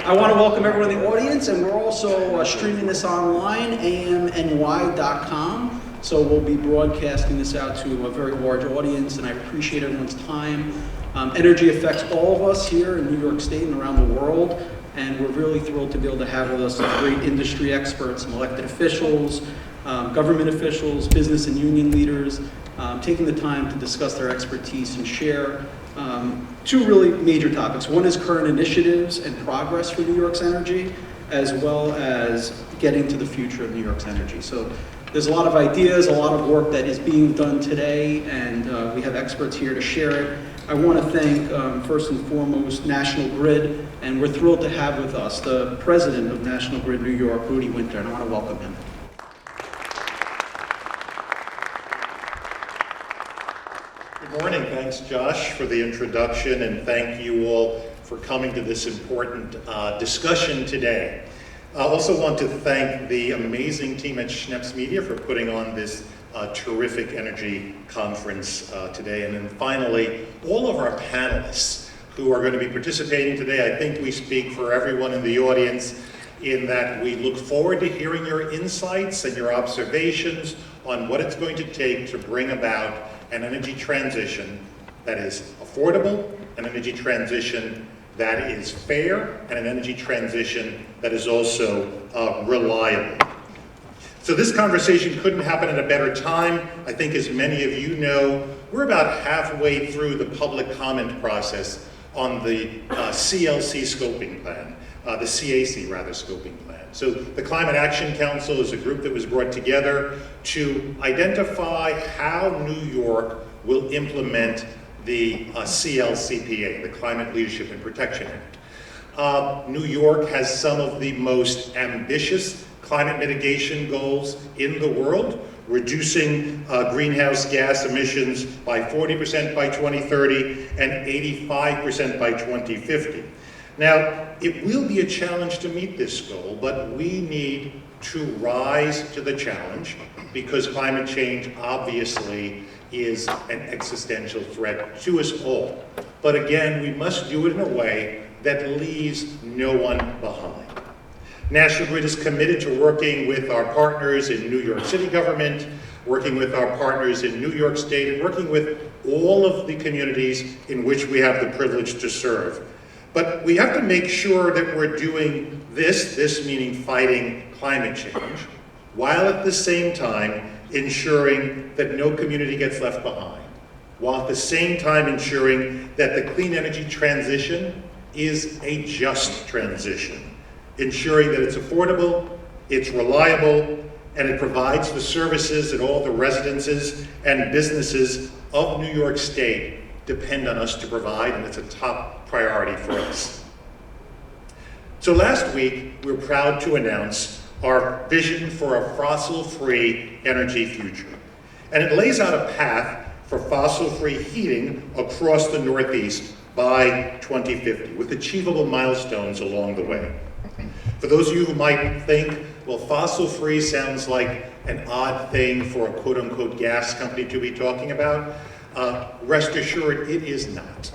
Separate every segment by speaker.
Speaker 1: I want to welcome everyone in the audience, and we're also streaming this online, amny.com. So we'll be broadcasting this out to a very large audience, and I appreciate everyone's time. Energy affects all of us here in New York State and around the world, and we're really thrilled to be able to have with us some great industry experts, some elected officials, government officials, business and union leaders, taking the time to discuss their expertise and share two really major topics. One is current initiatives and progress for New York's energy, as well as getting to the future of New York's energy. So there's a lot of ideas, a lot of work that is being done today, and we have experts here to share it. I want to thank, first and foremost, National Grid, and we're thrilled to have with us the president of National Grid New York, Rudy Winter, and I want to welcome him.
Speaker 2: Good morning. Thanks, Josh, for the introduction, and thank you all for coming to this important discussion today. I also want to thank the amazing team at Schneps Media for putting on this terrific energy conference today. And then finally, all of our panelists who are going to be participating today. I think we speak for everyone in the audience in that we look forward to hearing your insights and your observations on what it's going to take to bring about an energy transition that is affordable, an energy transition that is fair, and an energy transition that is also reliable. So this conversation couldn't happen at a better time. I think, as many of you know, we're about halfway through the public comment process on the CLC scoping plan, the CAC rather scoping plan. So the Climate Action Council is a group that was brought together to identify how New York will implement the CLCPA, the Climate Leadership and Protection Act. New York has some of the most ambitious climate mitigation goals in the world, reducing greenhouse gas emissions by 40% by 2030 and 85% by 2050. Now, it will be a challenge to meet this goal, but we need to rise to the challenge because climate change obviously is an existential threat to us all. But again, we must do it in a way that leaves no one behind. National Grid is committed to working with our partners in New York City government, working with our partners in New York State, and working with all of the communities in which we have the privilege to serve. But we have to make sure that we're doing this meaning fighting climate change, while at the same time ensuring that no community gets left behind, while at the same time ensuring that the clean energy transition is a just transition, ensuring that it's affordable, it's reliable, and it provides the services that all the residences and businesses of New York State depend on us to provide, and it's a top priority for us. So last week, we were proud to announce our vision for a fossil-free energy future. And it lays out a path for fossil-free heating across the Northeast by 2050, with achievable milestones along the way. For those of you who might think, well, fossil-free sounds like an odd thing for a quote-unquote gas company to be talking about, rest assured it is not.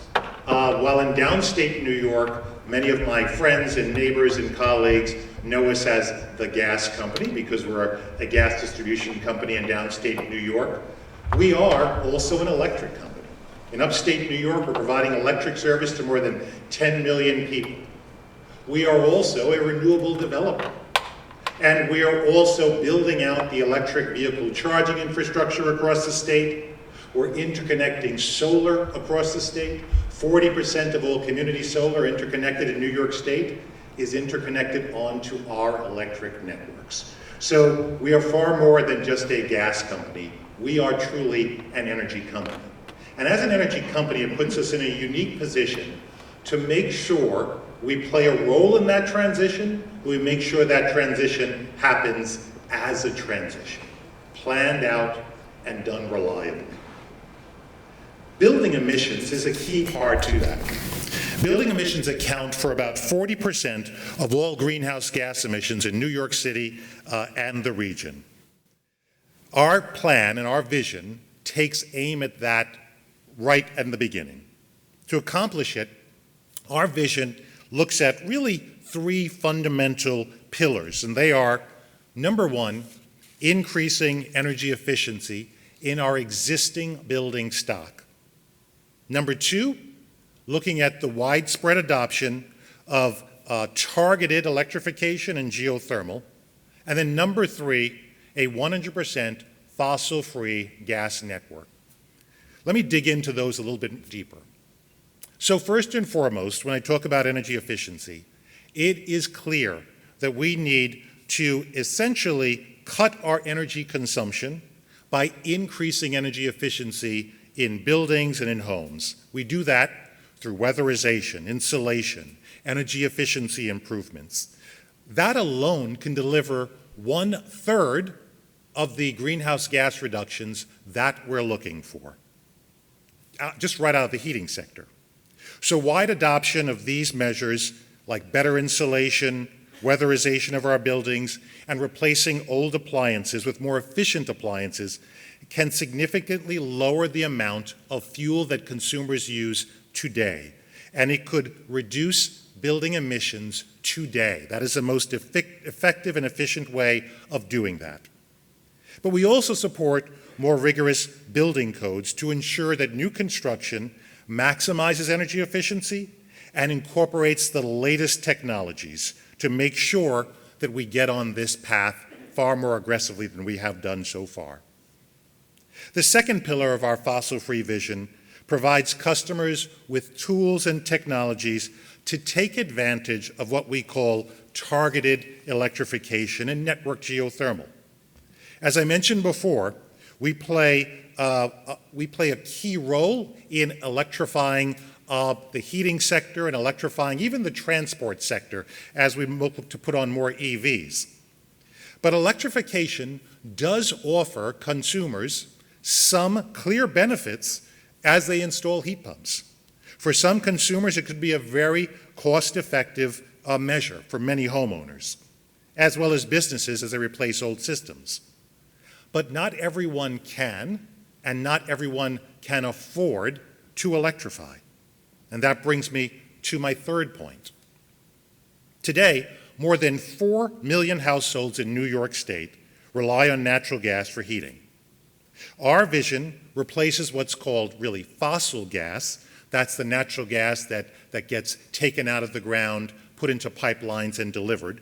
Speaker 2: While in downstate New York, many of my friends and neighbors and colleagues know us as the gas company because we're a gas distribution company in downstate New York, we are also an electric company. In upstate New York, we're providing electric service to more than 10 million people. We are also a renewable developer. And we are also building out the electric vehicle charging infrastructure across the state. We're interconnecting solar across the state. 40% of all community solar interconnected in New York State is interconnected onto our electric networks. So we are far more than just a gas company. We are truly an energy company. And as an energy company, it puts us in a unique position to make sure we play a role in that transition. We make sure that transition happens as a transition, planned out and done reliably. Building emissions is a key part to that. Building emissions account for about 40% of all greenhouse gas emissions in New York City and the region. Our plan and our vision takes aim at that right in the beginning. To accomplish it, our vision looks at really three fundamental pillars, and they are, number one, increasing energy efficiency in our existing building stock. Number two, looking at the widespread adoption of targeted electrification and geothermal. And then number three, a 100% fossil-free gas network. Let me dig into those a little bit deeper. So first and foremost, when I talk about energy efficiency, it is clear that we need to essentially cut our energy consumption by increasing energy efficiency in buildings and in homes. We do that through weatherization, insulation, energy efficiency improvements. That alone can deliver 1/3 of the greenhouse gas reductions that we're looking for, just right out of the heating sector. So wide adoption of these measures, like better insulation, weatherization of our buildings, and replacing old appliances with more efficient appliances, can significantly lower the amount of fuel that consumers use today. And it could reduce building emissions today. That is the most effective and efficient way of doing that. But we also support more rigorous building codes to ensure that new construction maximizes energy efficiency and incorporates the latest technologies to make sure that we get on this path far more aggressively than we have done so far. The second pillar of our fossil-free vision provides customers with tools and technologies to take advantage of what we call targeted electrification and network geothermal. As I mentioned before, we play a key role in electrifying the heating sector and electrifying even the transport sector as we look to put on more EVs. But electrification does offer consumers some clear benefits as they install heat pumps. For some consumers, it could be a very cost-effective measure for many homeowners, as well as businesses as they replace old systems. But not everyone can, and not everyone can afford to electrify. And that brings me to my third point. Today, more than 4 million households in New York State rely on natural gas for heating. Our vision replaces what's called really fossil gas. That's the natural gas that gets taken out of the ground, put into pipelines and delivered.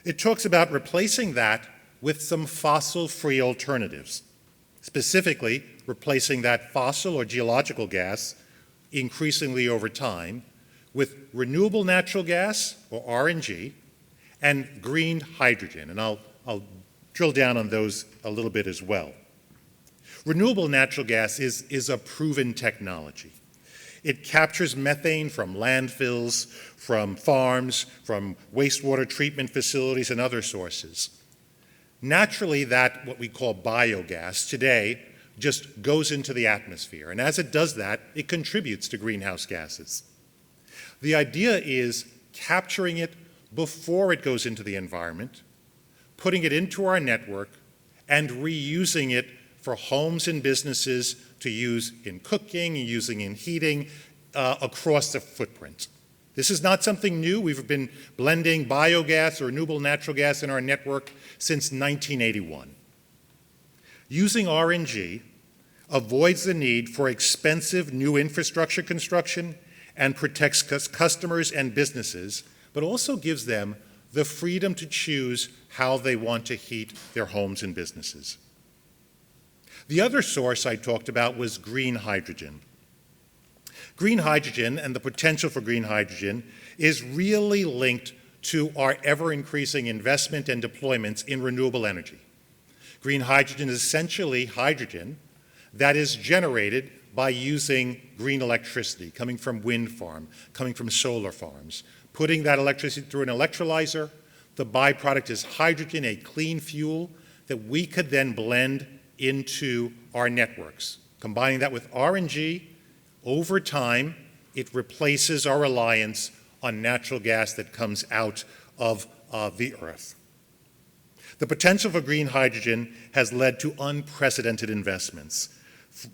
Speaker 2: It talks about replacing that with some fossil-free alternatives, specifically replacing that fossil or geological gas increasingly over time with renewable natural gas, or RNG, and green hydrogen. And I'll drill down on those a little bit as well. Renewable natural gas is a proven technology. It captures methane from landfills, from farms, from wastewater treatment facilities, and other sources. Naturally, that, what we call biogas, today just goes into the atmosphere. And as it does that, it contributes to greenhouse gases. The idea is capturing it before it goes into the environment, putting it into our network, and reusing it for homes and businesses to use in cooking, using in heating, across the footprint. This is not something new. We've been blending biogas or renewable natural gas in our network since 1981. Using RNG avoids the need for expensive new infrastructure construction and protects customers and businesses, but also gives them the freedom to choose how they want to heat their homes and businesses. The other source I talked about was green hydrogen. Green hydrogen and the potential for green hydrogen is really linked to our ever-increasing investment and deployments in renewable energy. Green hydrogen is essentially hydrogen that is generated by using green electricity coming from wind farm, coming from solar farms, putting that electricity through an electrolyzer. The byproduct is hydrogen, a clean fuel that we could then blend into our networks. Combining that with RNG, over time, it replaces our reliance on natural gas that comes out of the earth. The potential for green hydrogen has led to unprecedented investments.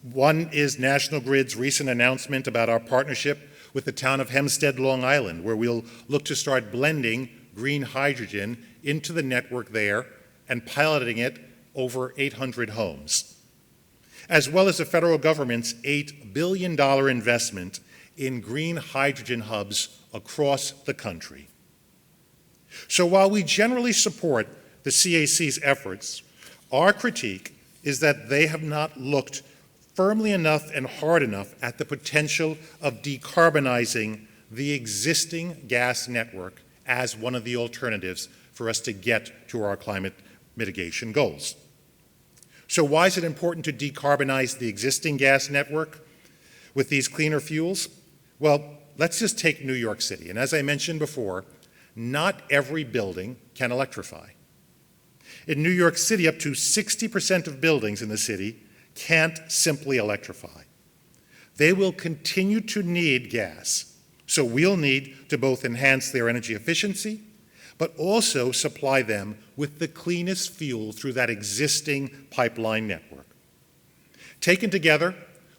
Speaker 2: One is National Grid's recent announcement about our partnership with the town of Hempstead, Long Island, where we'll look to start blending green hydrogen into the network there and piloting it over 800 homes, as well as the federal government's $8 billion investment in green hydrogen hubs across the country. So while we generally support the CAC's efforts, our critique is that they have not looked firmly enough and hard enough at the potential of decarbonizing the existing gas network as one of the alternatives for us to get to our climate mitigation goals. So why is it important to decarbonize the existing gas network with these cleaner fuels? Well, let's just take New York City. And as I mentioned before, not every building can electrify. In New York City, up to 60% of buildings in the city can't simply electrify. They will continue to need gas, so we'll need to both enhance their energy efficiency, but also supply them with the cleanest fuel through that existing pipeline network. Taken together,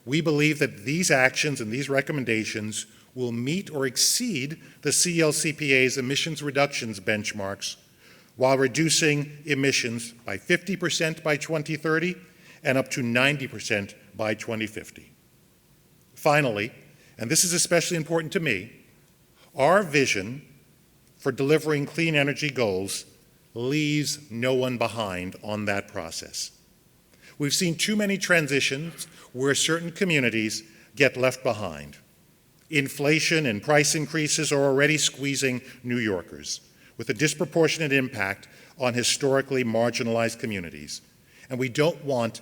Speaker 2: we believe that these actions and these recommendations will meet or exceed the CLCPA's emissions reductions benchmarks while reducing emissions by 50% by 2030 and up to 90% by 2050. Finally, and this is especially important to me, our vision for delivering clean energy goals leaves no one behind on that process. We've seen too many transitions where certain communities get left behind. Inflation and price increases are already squeezing New Yorkers, with a disproportionate impact on historically marginalized communities, and we don't want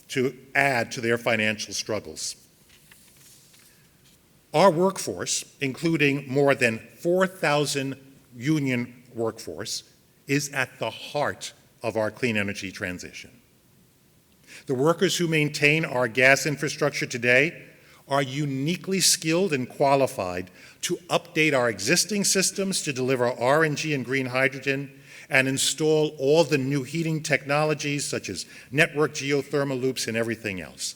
Speaker 2: to add to their financial struggles. Our workforce, including more than 4,000 union workforce, is at the heart of our clean energy transition. The workers who maintain our gas infrastructure today are uniquely skilled and qualified to update our existing systems to deliver RNG and green hydrogen and install all the new heating technologies such as network geothermal loops and everything else.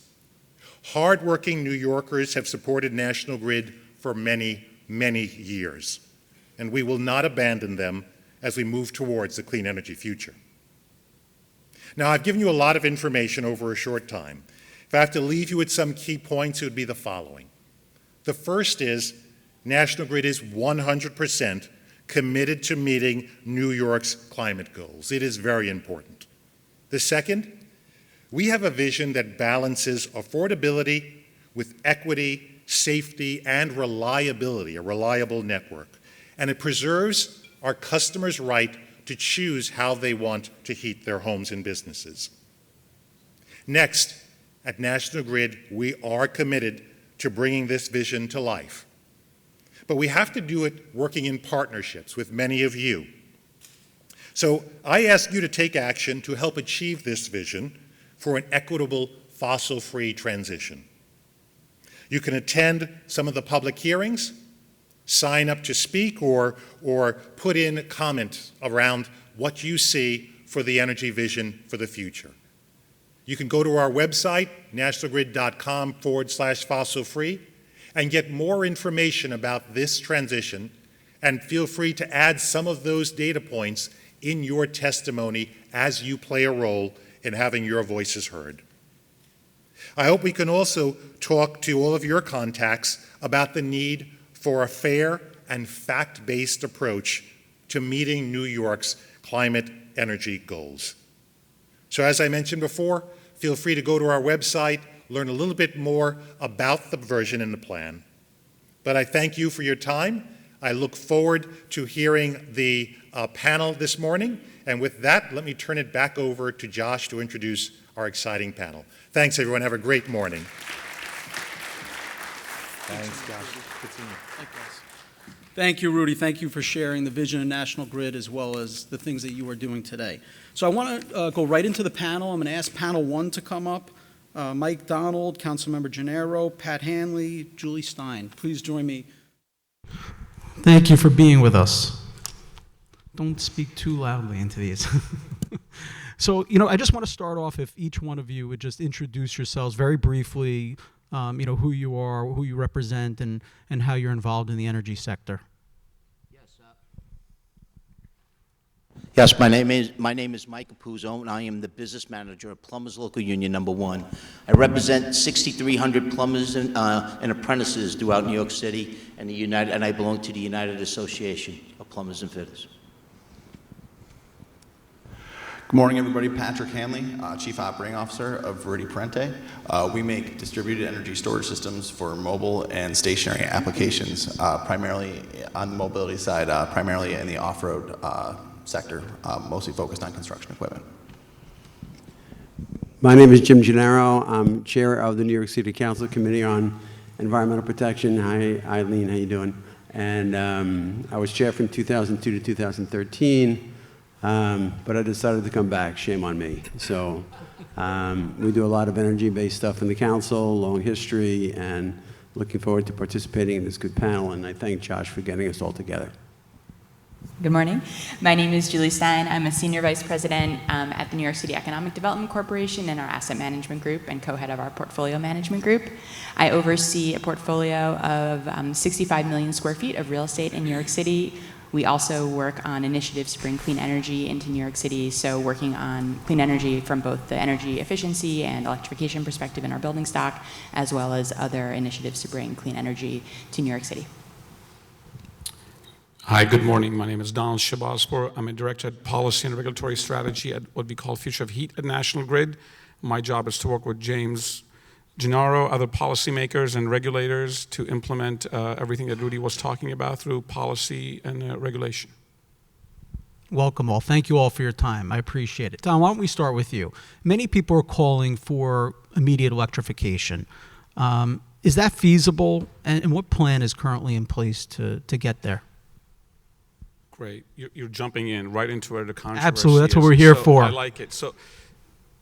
Speaker 2: Hardworking New Yorkers have supported National Grid for many, many years, and we will not abandon them as we move towards the clean energy future. Now, I've given you a lot of information over a short time. If I have to leave you with some key points, it would be the following. The first is National Grid is 100% committed to meeting New York's climate goals. It is very important. The second, we have a vision that balances affordability with equity, safety, and reliability, a reliable network. And it preserves our customers' right to choose how they want to heat their homes and businesses. Next, at National Grid, we are committed to bringing this vision to life. But we have to do it working in partnerships with many of you. So I ask you to take action to help achieve this vision for an equitable fossil-free transition. You can attend some of the public hearings, sign up to speak, or put in comments around what you see for the energy vision for the future. You can go to our website, nationalgrid.com/fossil-free, and get more information about this transition, and feel free to add some of those data points in your testimony as you play a role in having your voices heard. I hope we can also talk to all of your contacts about the need for a fair and fact-based approach to meeting New York's climate energy goals. So as I mentioned before, feel free to go to our website, learn a little bit more about the version and the plan. But I thank you for your time. I look forward to hearing the panel this morning. And with that, let me turn it back over to Josh to introduce our exciting panel. Thanks, everyone. Have a great morning.
Speaker 3: Thanks, Josh. Good seeing you.
Speaker 1: Thank you, Rudy. Thank you for sharing the vision of National Grid as well as the things that you are doing today. So I want to go right into the panel. I'm going to ask panel one to come up. Mike Donald, Councilmember Gennaro, Pat Hanley, Julie Stein. Please join me.
Speaker 4: Thank you for being with us. Don't speak too loudly into these. So, I just want to start off if each one of you would just introduce yourselves very briefly, who you are, who you represent, and how you're involved in the energy sector.
Speaker 5: Yes, my name is Mike Aupuzzo, and I am the business manager of Plumbers Local Union number 1. I represent 6,300 plumbers and apprentices throughout New York City, and I belong to the United Association of Plumbers and Fitters.
Speaker 6: Good morning, everybody. Patrick Hanley, Chief Operating Officer of Viridi Parente. We make distributed energy storage systems for mobile and stationary applications, primarily on the mobility side, primarily in the off-road sector, mostly focused on construction equipment.
Speaker 7: My name is Jim Gennaro. I'm chair of the New York City Council Committee on Environmental Protection. Hi, Eileen, how you doing? And I was chair from 2002 to 2013, but I decided to come back. Shame on me. So we do a lot of energy-based stuff in the council, long history, and looking forward to participating in this good panel. And I thank Josh for getting us all together.
Speaker 8: Good morning. My name is Julie Stein. I'm a senior vice president at the New York City Economic Development Corporation in our asset management group and co-head of our portfolio management group. I oversee a portfolio of 65 million square feet of real estate in New York City. We also work on initiatives to bring clean energy into New York City, so working on clean energy from both the energy efficiency and electrification perspective in our building stock, as well as other initiatives to bring clean energy to New York City.
Speaker 9: Hi, good morning. My name is Donald Chahbazpour. I'm a director at Policy and Regulatory Strategy at what we call Future of Heat at National Grid. My job is to work with James Gennaro, other policymakers and regulators to implement everything that Rudy was talking about through policy and regulation.
Speaker 4: Welcome all. Thank you all for your time. I appreciate it. Tom, why don't we start with you? Many people are calling for immediate electrification. Is that feasible, and what plan is currently in place to get there?
Speaker 9: Great. You're jumping in right into where the controversy
Speaker 4: Absolutely. That's what
Speaker 9: is.
Speaker 4: we're here
Speaker 9: So
Speaker 4: for.
Speaker 9: I like it. So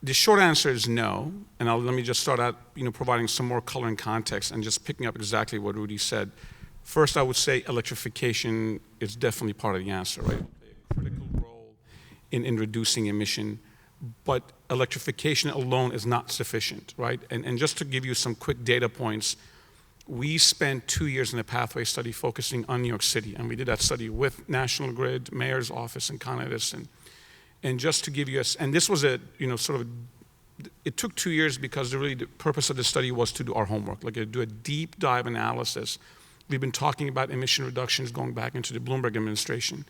Speaker 9: the short answer is no, and let me just start out, providing some more color and context and just picking up exactly what Rudy said. First, I would say electrification is definitely part of the answer, right? A critical role in reducing emission, but electrification alone is not sufficient, right? And just to give you some quick data points, we spent 2 years in a pathway study focusing on New York City, and we did that study with National Grid, Mayor's Office, and Con Edison. And just to give you and this was it took 2 years because really the purpose of the study was to do our homework, like do a deep dive analysis. We've been talking about emission reductions going back into the Bloomberg administration.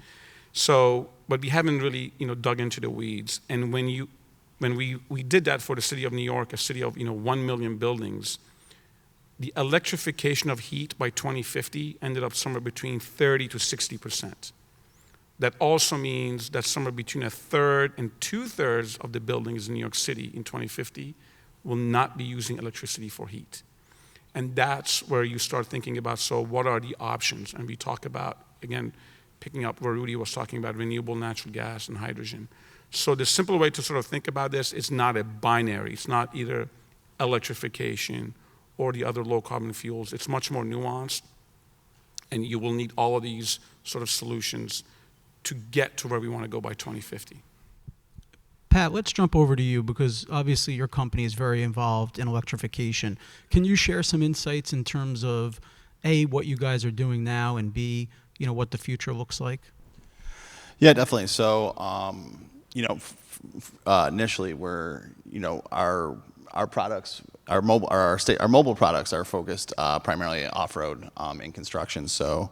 Speaker 9: So, but we haven't really, dug into the weeds. And when we did that for the city of New York, a city of, 1 million buildings, the electrification of heat by 2050 ended up somewhere between 30 to 60%. That also means that somewhere between a third and 2/3 of the buildings in New York City in 2050 will not be using electricity for heat. And that's where you start thinking about, so what are the options? And we talk about, again, picking up where Rudy was talking about renewable natural gas and hydrogen. So the simple way to sort of think about this is not a binary. It's not either electrification or the other low carbon fuels. It's much more nuanced, and you will need all of these sort of solutions to get to where we want to go by 2050.
Speaker 4: Pat, let's jump over to you because obviously your company is very involved in electrification. Can you share some insights in terms of A, what you guys are doing now, and B, what the future looks like?
Speaker 6: Yeah, definitely. So, initially, our products, our mobile products are focused primarily off-road in construction. So,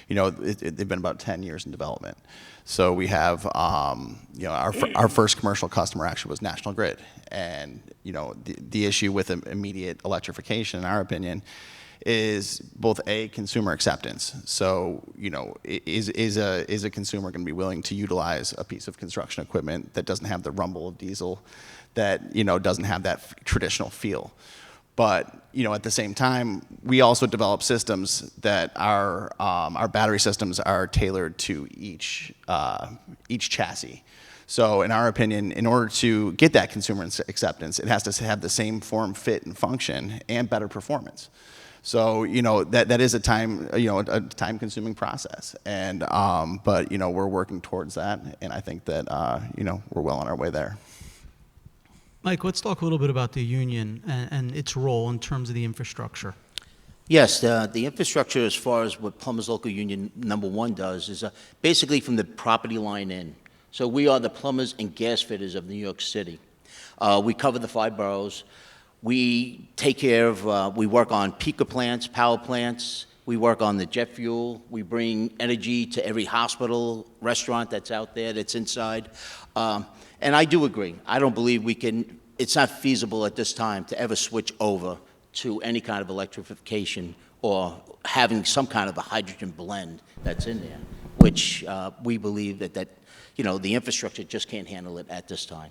Speaker 6: they've been about 10 years in development. So we have, our first commercial customer actually was National Grid, and the issue with immediate electrification, in our opinion, is both consumer acceptance. So is a consumer going to be willing to utilize a piece of construction equipment that doesn't have the rumble of diesel, that doesn't have that traditional feel? But at the same time, we also develop systems that our battery systems are tailored to each chassis. So in our opinion, in order to get that consumer acceptance, it has to have the same form, fit, and function, and better performance. So that is a time-consuming process, and but we're working towards that, and I think that we're well on our way there.
Speaker 4: Mike, let's talk a little bit about the union and its role in terms of the infrastructure.
Speaker 5: Yes, the infrastructure, as far as what Plumbers Local Union number 1 does, is basically from the property line in. So we are the plumbers and gas fitters of New York City. We cover the 5 boroughs. We take care of, we work on peaker plants, power plants. We work on the jet fuel. We bring energy to every hospital, restaurant that's out there, that's inside. And I do agree. I don't believe we can, it's not feasible at this time to ever switch over to any kind of electrification or having some kind of a hydrogen blend that's in there, which we believe that you know, the infrastructure just can't handle it at this time.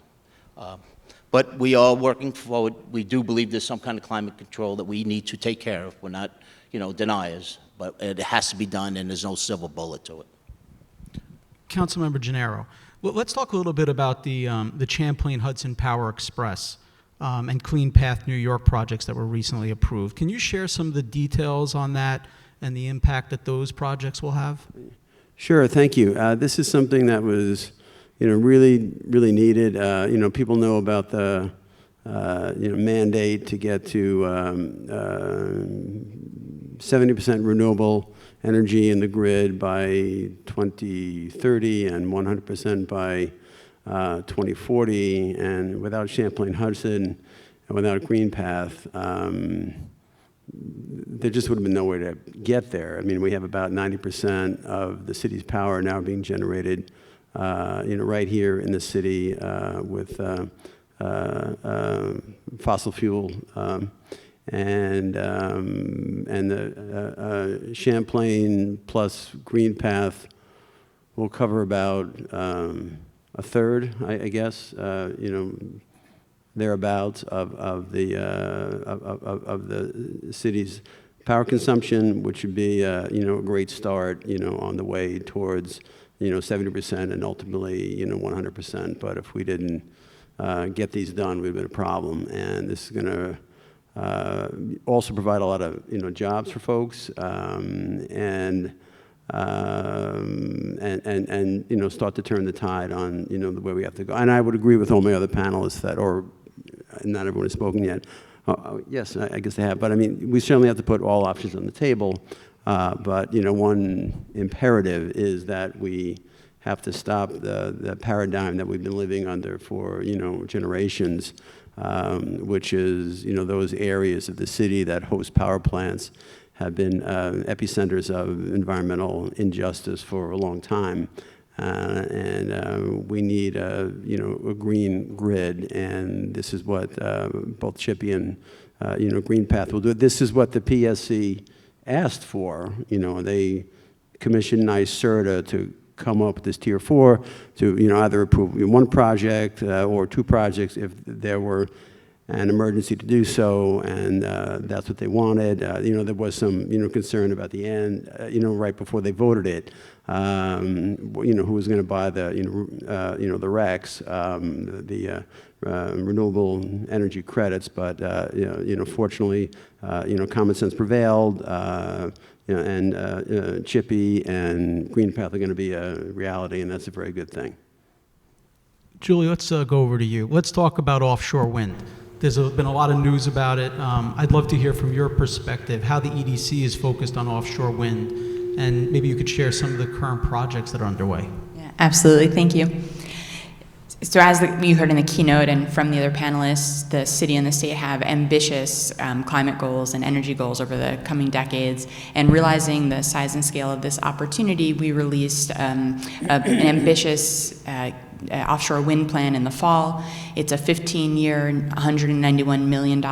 Speaker 5: But we are working forward. We do believe there's some kind of climate control that we need to take care of. We're not, you know, deniers, but it has to be done, and there's no silver bullet to it.
Speaker 4: Councilmember Gennaro, well, let's talk a little bit about the Champlain Hudson Power Express and Clean Path New York projects that were recently approved. Can you share some of the details on that and the impact that those projects will have?
Speaker 7: Sure, thank you. This is something that was, you know, really, really needed. You know, people know about the, you know, mandate to get to 70% renewable energy in the grid by 2030 and 100% by 2040. And without Champlain Hudson and without Green Path, there just would have been no way to get there. I mean, we have about 90% of the city's power now being generated, you know, right here in the city with fossil fuel, and the Champlain plus Green Path will cover about a third, I guess, you know, thereabouts of the city's power consumption, which would be you know, a great start, you know, on the way towards, you know, 70% and ultimately, you know, 100%. But if we didn't get these done, we'd have been a problem. And this is going to also provide a lot of, you know, jobs for folks, and you know, start to turn the tide on, you know, the way we have to go. And I would agree with all my other panelists that, or not everyone has spoken yet. Yes, I guess they have. But I mean, we certainly have to put all options on the table. But you know, one imperative is that we have to stop the paradigm that we've been living under for, you know, generations, which is, you know, those areas of the city that host power plants have been epicenters of environmental injustice for a long time. And we need you know, a green grid, and this is what both Chippy and you know, Green Path will do. This is what the PSC asked for. You know, they commissioned NYSERDA to come up with this Tier 4 to, you know, either approve one project or 2 projects if there were an emergency to do so, and that's what they wanted. You know, there was some, you know, concern about the end, you know, right before they voted it. You know, who was going to buy the, you know, the RECs, the renewable energy credits, but you know, fortunately, you know, common sense prevailed. You know, and Chippy and Green Path are going to be a reality, and that's a very good thing.
Speaker 4: Julie, let's go over to you. Let's talk about offshore wind. There's been a lot of news about it. I'd love to hear from your perspective how the EDC is focused on offshore wind, and maybe you could share some of the current projects that are underway.
Speaker 8: Yeah, absolutely. Thank you. So as you heard in the keynote and from the other panelists, the city and the state have ambitious climate goals and energy goals over the coming decades. And realizing the size and scale of this opportunity, we released an ambitious offshore wind plan in the fall. It's a 15-year, $191 million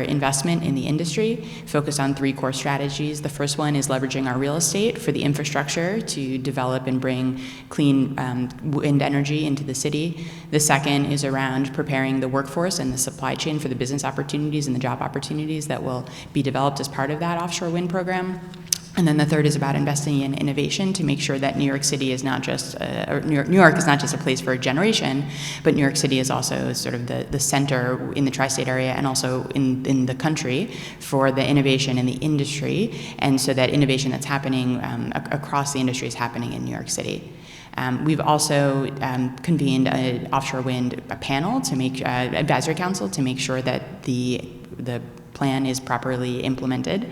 Speaker 8: investment in the industry, focused on 3 core strategies. The first one is leveraging our real estate for the infrastructure to develop and bring clean wind energy into the city. The second is around preparing the workforce and the supply chain for the business opportunities and the job opportunities that will be developed as part of that offshore wind program. And then the third is about investing in innovation to make sure that New York City is not just, or New York is not just a place for generation, but New York City is also sort of the center in the tri-state area and also in the country for the innovation in the industry, and so that innovation that's happening across the industry is happening in New York City. We've also convened an offshore wind panel to make advisory council to make sure that the plan is properly implemented.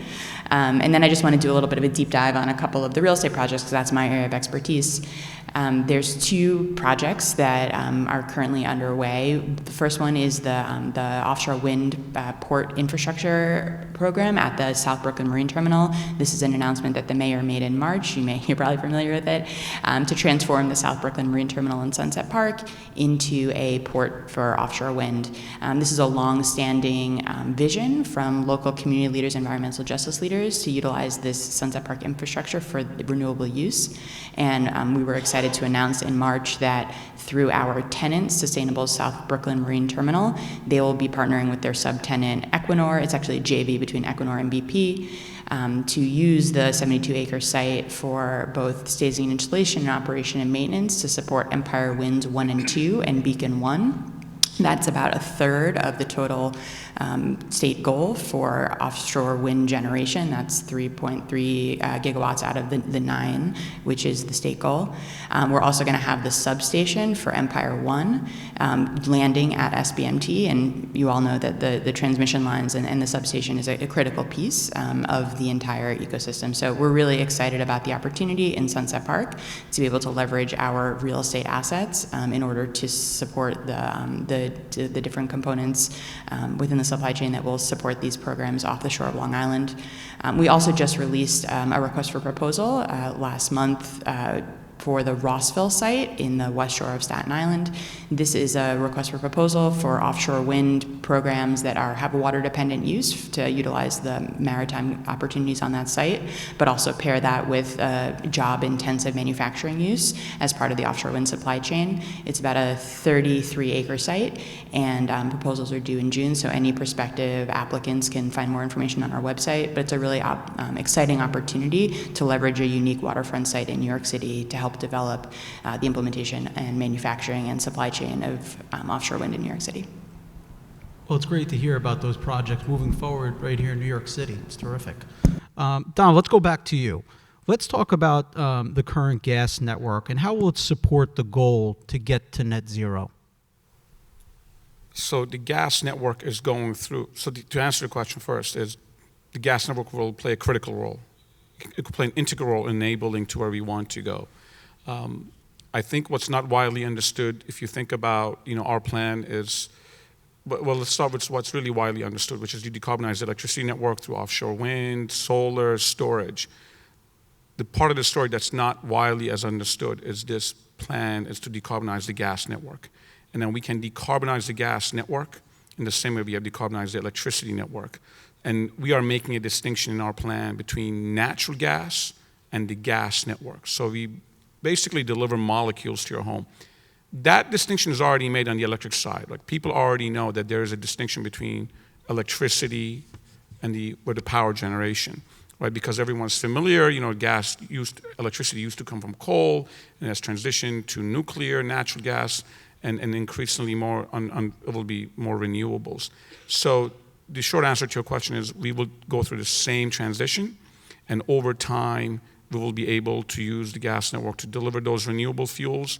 Speaker 8: And then I just want to do a little bit of a deep dive on a couple of the real estate projects, because that's my area of expertise. There's two projects that are currently underway. The first one is the offshore wind port infrastructure program at the South Brooklyn Marine Terminal. This is an announcement that the mayor made in March. You're probably familiar with it, to transform the South Brooklyn Marine Terminal in Sunset Park into a port for offshore wind. This is a long-standing vision from local community leaders, environmental justice leaders, to utilize this Sunset Park infrastructure for renewable use. And we were excited to announce in March that through our tenant, Sustainable South Brooklyn Marine Terminal, they will be partnering with their subtenant Equinor. It's actually a JV between Equinor and BP, to use the 72-acre site for both staging and installation and operation and maintenance to support Empire Winds 1 and 2 and Beacon 1. That's about a third of the total state goal for offshore wind generation. That's 3.3 gigawatts out of the 9, which is the state goal. We're also going to have the substation for Empire 1 landing at SBMT, and you all know that the transmission lines and the substation is a critical piece of the entire ecosystem. So we're really excited about the opportunity in Sunset Park to be able to leverage our real estate assets in order to support the different components within the supply chain that will support these programs off the shore of Long Island. We also just released a request for proposal last month for the Rossville site in the west shore of Staten Island. This is a request for proposal for offshore wind programs that have water-dependent use to utilize the maritime opportunities on that site, but also pair that with job-intensive manufacturing use as part of the offshore wind supply chain. It's about a 33-acre site, and proposals are due in June, so any prospective applicants can find more information on our website, but it's a really exciting opportunity to leverage a unique waterfront site in New York City to help develop the implementation and manufacturing and supply chain of offshore wind in New York City.
Speaker 4: Well, it's great to hear about those projects moving forward right here in New York City. It's terrific. Don, let's go back to you. Let's talk about the current gas network and how will it support the goal to get to net zero?
Speaker 9: So the gas network is going through, to answer the question first, is the gas network will play a critical role. It could play an integral role in enabling to where we want to go. I think what's not widely understood, if you think about, our plan is, well, let's start with what's really widely understood, which is you decarbonize the electricity network through offshore wind, solar, storage. The part of the story that's not widely as understood is this plan is to decarbonize the gas network. And then we can decarbonize the gas network in the same way we have decarbonized the electricity network. And we are making a distinction in our plan between natural gas and the gas network. So we basically deliver molecules to your home. That distinction is already made on the electric side. Like, people already know that there is a distinction between electricity and the power generation, right? Because everyone's familiar, electricity used to come from coal and has transitioned to nuclear, natural gas, and increasingly more it will be more renewables. So the short answer to your question is we will go through the same transition, and over time we will be able to use the gas network to deliver those renewable fuels.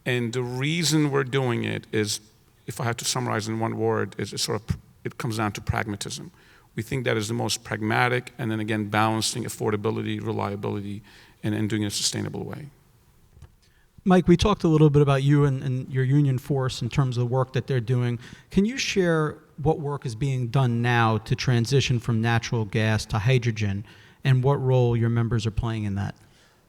Speaker 9: And the reason we're doing it is, if I had to summarize in one word, it comes down to pragmatism. We think that is the most pragmatic, and then again balancing affordability, reliability, and doing it in a sustainable way.
Speaker 4: Mike, we talked a little bit about you and your union force in terms of the work that they're doing. Can you share what work is being done now to transition from natural gas to hydrogen, and what role your members are playing in that?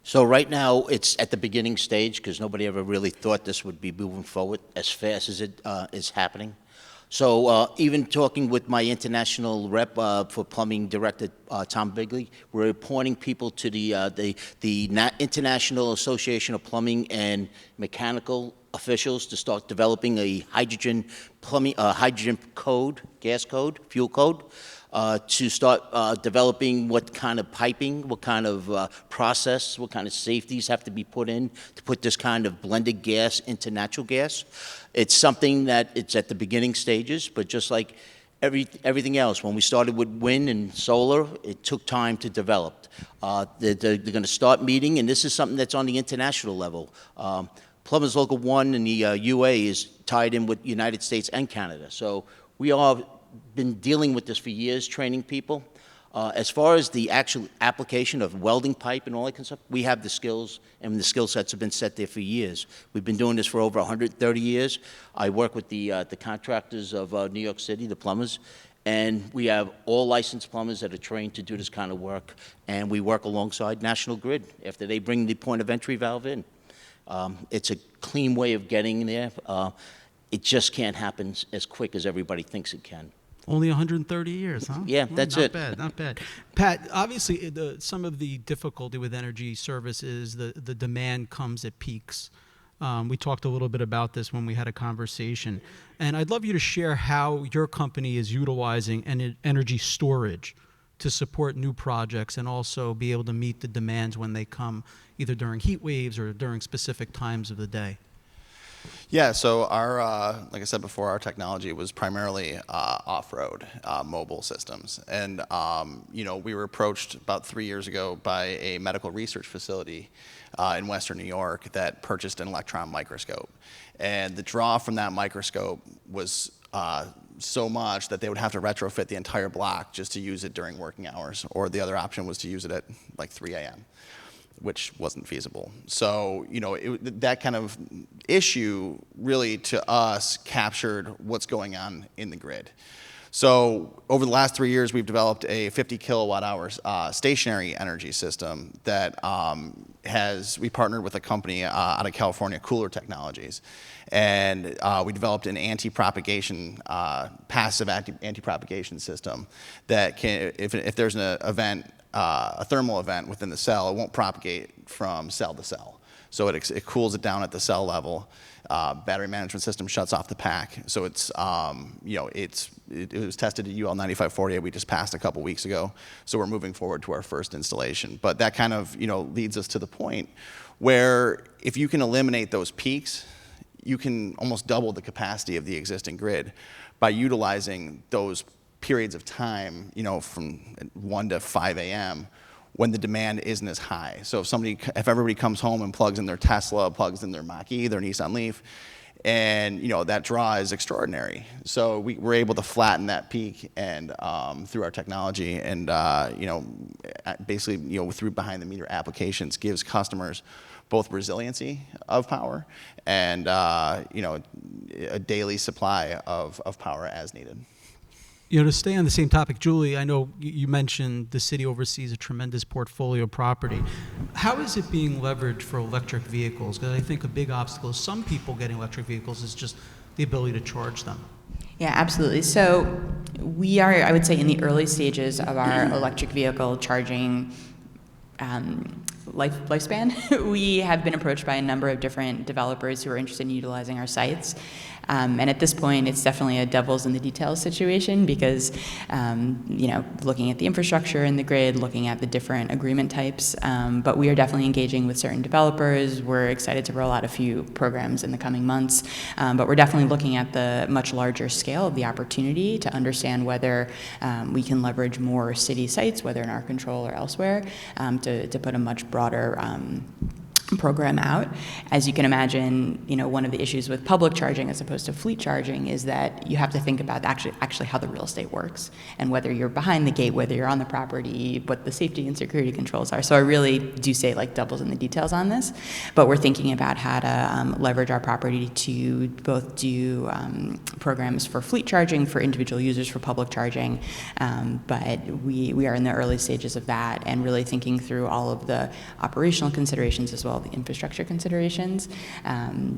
Speaker 5: So right now, it's at the beginning stage because nobody ever really thought this would be moving forward as fast as it is happening. So even talking with my international rep for plumbing director, Tom Bigley, we're appointing people to the International Association of Plumbing and Mechanical officials to start developing a hydrogen code, gas code, fuel code. to start developing what kind of piping, what kind of process, what kind of safeties have to be put in to put this kind of blended gas into natural gas. It's something that it's at the beginning stages, but just like everything else, when we started with wind and solar, it took time to develop. They're going to start meeting, and this is something that's on the international level. Plumbers Local 1 in the UA is tied in with United States and Canada. So we are been dealing with this for years, training people. As far as the actual application of welding pipe and all that kind of stuff, we have the skills, and the skill sets have been set there for years. We've been doing this for over 130 years. I work with the contractors of New York City, the plumbers, and we have all licensed plumbers that are trained to do this kind of work, and we work alongside National Grid after they bring the point of entry valve in. It's a clean way of getting there. It just can't happen as quick as everybody thinks it can.
Speaker 4: Only 130 years, huh?
Speaker 5: Yeah, that's it.
Speaker 4: Not bad, not bad. Pat, obviously, some of the difficulty with energy service is the demand comes at peaks. We talked a little bit about this when we had a conversation. And I'd love you to share how your company is utilizing energy storage to support new projects and also be able to meet the demands when they come, either during heat waves or during specific times of the day.
Speaker 6: Yeah, so our, like I said before, our technology was primarily off-road mobile systems. And, we were approached about 3 years ago by a medical research facility in Western New York that purchased an electron microscope. And the draw from that microscope was so much that they would have to retrofit the entire block just to use it during working hours. Or the other option was to use it at like 3 a.m., which wasn't feasible. So, that kind of issue really to us captured what's going on in the grid. So over the last 3 years, we've developed a 50 kilowatt hours stationary energy system that we partnered with a company out of California, Cooler Technologies. And we developed an anti-propagation, passive anti-propagation system that can, if there's an event, a thermal event within the cell, it won't propagate from cell to cell. So it cools it down at the cell level. Battery management system shuts off the pack. So it was tested at UL 9548. We just passed a couple weeks ago. So we're moving forward to our first installation. But that kind of leads us to the point where if you can eliminate those peaks, you can almost double the capacity of the existing grid by utilizing those periods of time, from 1 to 5 a.m. when the demand isn't as high. So if everybody comes home and plugs in their Tesla, plugs in their Mach-E, their Nissan Leaf, and that draw is extraordinary. So we're able to flatten that peak and through our technology, and basically through behind the meter applications gives customers both resiliency of power and a daily supply of power as needed.
Speaker 4: To stay on the same topic, Julie, I know you mentioned the city oversees a tremendous portfolio of property. How is it being leveraged for electric vehicles? Because I think a big obstacle is some people getting electric vehicles is just the ability to charge them.
Speaker 8: Yeah, absolutely. So we are, I would say, in the early stages of our electric vehicle charging lifespan. We have been approached by a number of different developers who are interested in utilizing our sites. And at this point, it's definitely a devil's in the details situation because, looking at the infrastructure and the grid, looking at the different agreement types. But we are definitely engaging with certain developers. We're excited to roll out a few programs in the coming months. But we're definitely looking at the much larger scale of the opportunity to understand whether we can leverage more city sites, whether in our control or elsewhere, to put a much broader program out. As you can imagine, one of the issues with public charging as opposed to fleet charging is that you have to think about actually how the real estate works and whether you're behind the gate, whether you're on the property, what the safety and security controls are. So I really do say doubles in the details on this, but we're thinking about how to leverage our property to both do programs for fleet charging, for individual users, for public charging, but we are in the early stages of that and really thinking through all of the operational considerations as well, the infrastructure considerations,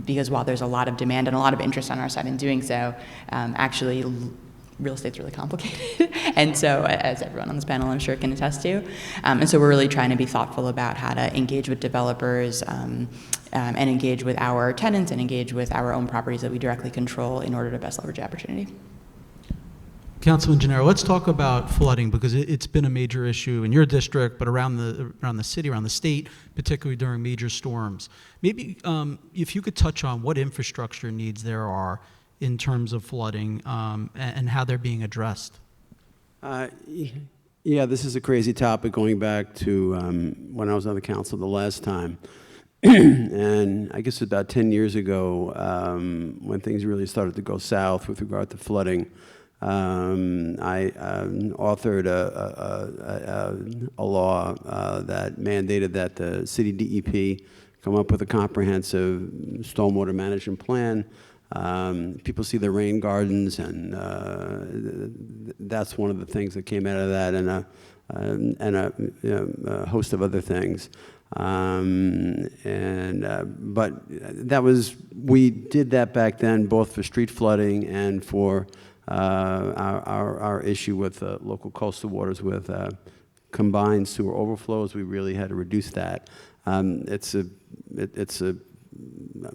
Speaker 8: because while there's a lot of demand and a lot of interest on our side in doing so, actually real estate's really complicated. And so, as everyone on this panel I'm sure can attest to, and so we're really trying to be thoughtful about how to engage with developers and engage with our tenants and engage with our own properties that we directly control in order to best leverage the opportunity.
Speaker 4: Councilman Gennaro, let's talk about flooding because it's been a major issue in your district, but around the city, around the state, particularly during major storms. Maybe if you could touch on what infrastructure needs there are in terms of flooding and how they're being addressed.
Speaker 7: Yeah, this is a crazy topic going back to when I was on the council the last time. And I guess about 10 years ago, when things really started to go south with regard to flooding, I authored a law that mandated that the city DEP come up with a comprehensive stormwater management plan. People see the rain gardens, and that's one of the things that came out of that, and a host of other things. But that was, we did that back then, both for street flooding and for our issue with local coastal waters with combined sewer overflows. We really had to reduce that. It's a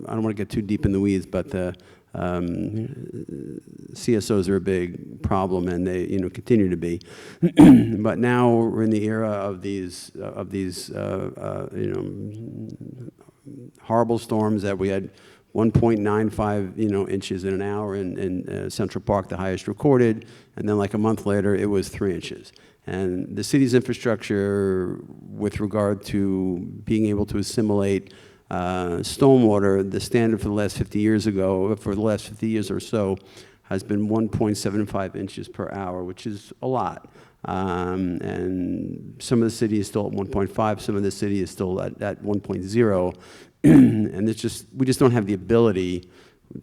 Speaker 7: I don't want to get too deep in the weeds, but the CSOs are a big problem, and they continue to be. But now we're in the era of these horrible storms that we had 1.95 inches in an hour in Central Park, the highest recorded, and then like a month later it was 3 inches. And the city's infrastructure with regard to being able to assimilate stormwater, the standard for the last 50 years or so, has been 1.75 inches per hour, which is a lot. And some of the city is still at 1.5, some of the city is still at 1.0. And we just don't have the ability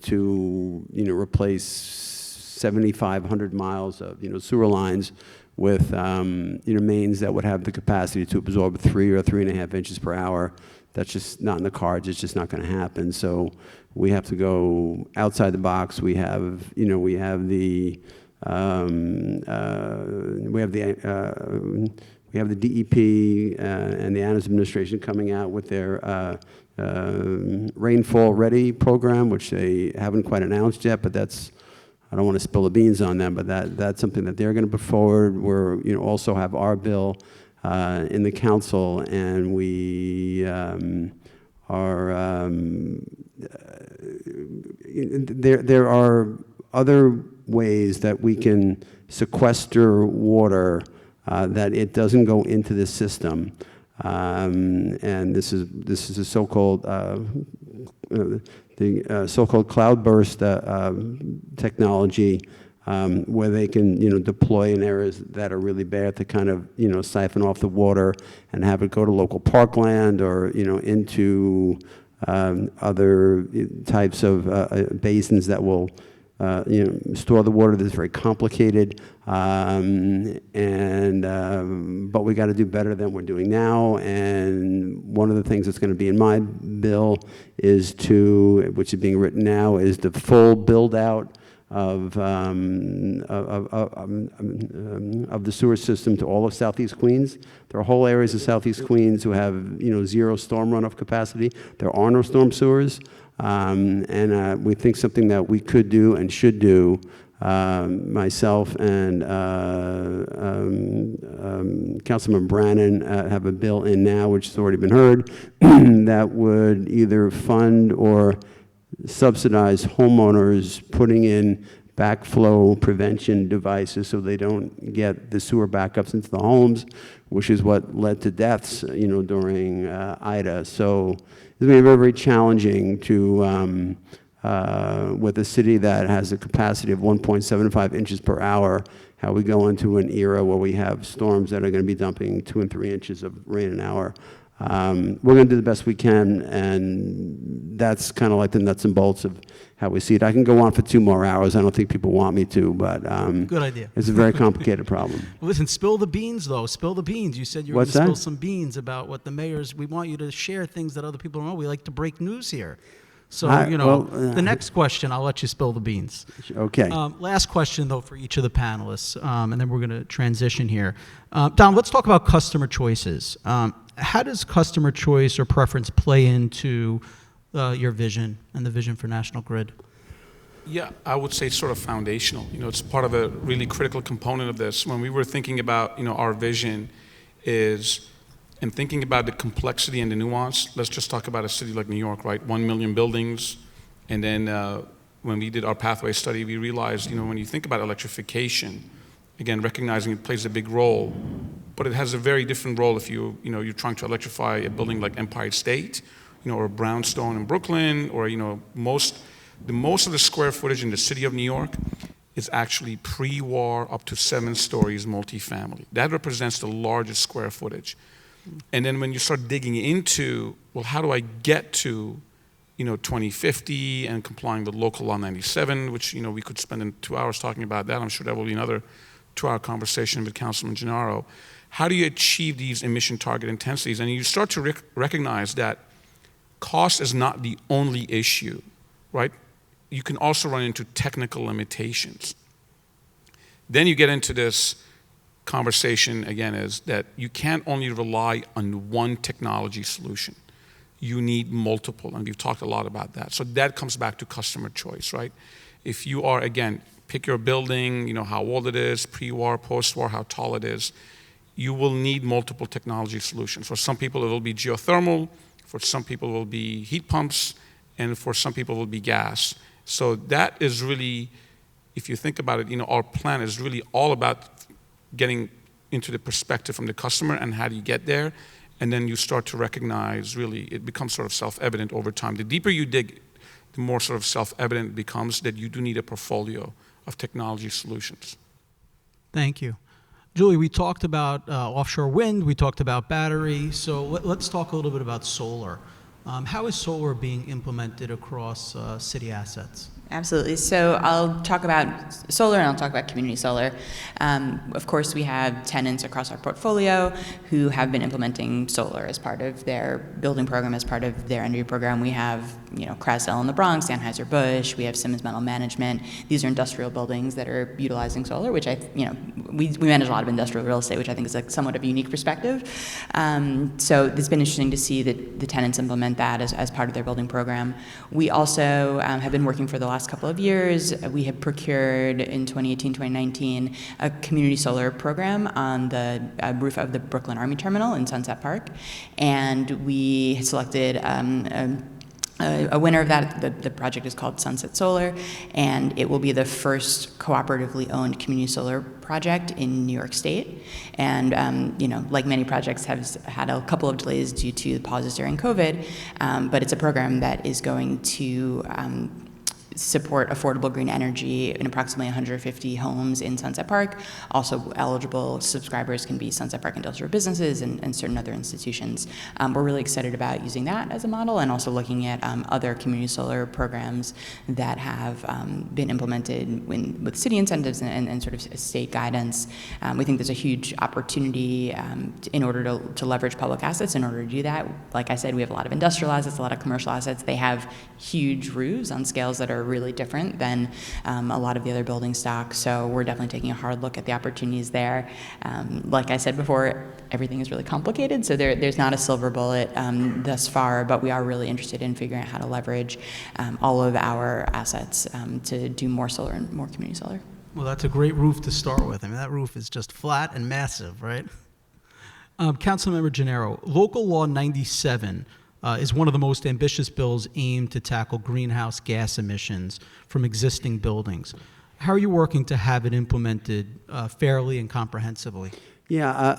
Speaker 7: to, replace 7,500 miles of, sewer lines with, mains that would have the capacity to absorb 3 or 3.5 inches per hour. That's just not in the cards. It's just not going to happen. So we have to go outside the box. We have the DEP and the Adams administration coming out with their Rainfall Ready program, which they haven't quite announced yet, but that's, I don't want to spill the beans on them, but that's something that they're going to put forward. We're also have our bill in the council, and we there are other ways that we can sequester water that it doesn't go into the system, and this is a so-called so-called cloudburst technology. Where they can, deploy in areas that are really bad to kind of, siphon off the water and have it go to local parkland or, into other types of basins that will, store the water. That's very complicated, but we got to do better than we're doing now. And one of the things that's going to be in my bill is which is being written now, is the full build out of the sewer system to all of Southeast Queens. There are whole areas of Southeast Queens who have zero storm runoff capacity. There are no storm sewers, and we think something that we could do and should do. Myself and Councilman Brannan have a bill in now, which has already been heard, that would either fund or subsidize homeowners putting in backflow prevention devices so they don't get the sewer backups into the homes, which is what led to deaths, during Ida. So it's going to be very, very challenging to, with a city that has a capacity of 1.75 inches per hour, how we go into an era where we have storms that are going to be dumping 2 and 3 inches of rain an hour. We're going to do the best we can, and that's kind of like the nuts and bolts of how we see it. I can go on for 2 more hours. I don't think people want me to, but
Speaker 4: good idea.
Speaker 7: It's a very complicated problem.
Speaker 4: Listen, spill the beans, though. Spill the beans. You said you were going to spill some beans about what the mayor's. We want you to share things that other people don't know. We like to break news here. So, the next question, I'll let you spill the beans.
Speaker 7: Okay.
Speaker 4: Last question, though, for each of the panelists, and then we're going to transition here. Don, let's talk about customer choices. How does customer choice or preference play into your vision and the vision for National Grid?
Speaker 9: Yeah, I would say it's sort of foundational. It's part of a really critical component of this. When we were thinking about, our vision is, and thinking about the complexity and the nuance, let's just talk about a city like New York, right? 1 million buildings. And then when we did our pathway study, we realized, when you think about electrification, again, recognizing it plays a big role, but it has a very different role if you're trying to electrify a building like Empire State, or Brownstone in Brooklyn, or, most of the square footage in the city of New York is actually pre-war up to 7 stories multifamily. That represents the largest square footage. And then when you start digging into, well, how do I get to, 2050 and complying with local law 97, which, we could spend 2 hours talking about that. I'm sure that will be another 2-hour conversation with Councilman Gennaro. How do you achieve these emission target intensities? And you start to recognize that cost is not the only issue, right? You can also run into technical limitations. Then you get into this conversation, again, is that you can't only rely on one technology solution. You need multiple, and we've talked a lot about that. So that comes back to customer choice, right? If you are, again, pick your building, how old it is, pre-war, post-war, how tall it is, you will need multiple technology solutions. For some people, it will be geothermal. For some people, it will be heat pumps. And for some people, it will be gas. So that is really, if you think about it, our plan is really all about getting into the perspective from the customer and how do you get there. And then you start to recognize, really, it becomes sort of self-evident over time. The deeper you dig, the more sort of self-evident it becomes that you do need a portfolio of technology solutions.
Speaker 4: Thank you. Julie, we talked about offshore wind, we talked about battery, so let's talk a little bit about solar. How is solar being implemented across city assets?
Speaker 8: Absolutely. So I'll talk about solar and I'll talk about community solar. Of course, we have tenants across our portfolio who have been implementing solar as part of their building program, as part of their energy program. We have, Krasell in the Bronx, Anheuser-Busch, we have Simmons Metal Management. These are industrial buildings that are utilizing solar, which we manage a lot of industrial real estate, which I think is a somewhat of a unique perspective. So it's been interesting to see that the tenants implement that as part of their building program. We also have been working for the last couple of years. We have procured in 2018, 2019, a community solar program on the roof of the Brooklyn Army Terminal in Sunset Park. And we selected a winner of that. The project is called Sunset Solar, and it will be the first cooperatively owned community solar project in New York State. And, like many projects, has had a couple of delays due to the pauses during COVID, but it's a program that is going to support affordable green energy in approximately 150 homes in Sunset Park. Also eligible subscribers can be Sunset Park industrial businesses and certain other institutions. We're really excited about using that as a model and also looking at other community solar programs that have been implemented with city incentives and sort of state guidance. We think there's a huge opportunity in order to leverage public assets in order to do that. Like I said, we have a lot of industrial assets, a lot of commercial assets. They have huge roofs on scales that are really different than a lot of the other building stock. So we're definitely taking a hard look at the opportunities there. Like I said before, everything is really complicated, so there's not a silver bullet thus far, but we are really interested in figuring out how to leverage all of our assets to do more solar and more community solar.
Speaker 4: Well, that's a great roof to start with. I mean, that roof is just flat and massive, right? Councilmember Gennaro, Local Law 97 is one of the most ambitious bills aimed to tackle greenhouse gas emissions from existing buildings. How are you working to have it implemented fairly and comprehensively?
Speaker 7: Yeah,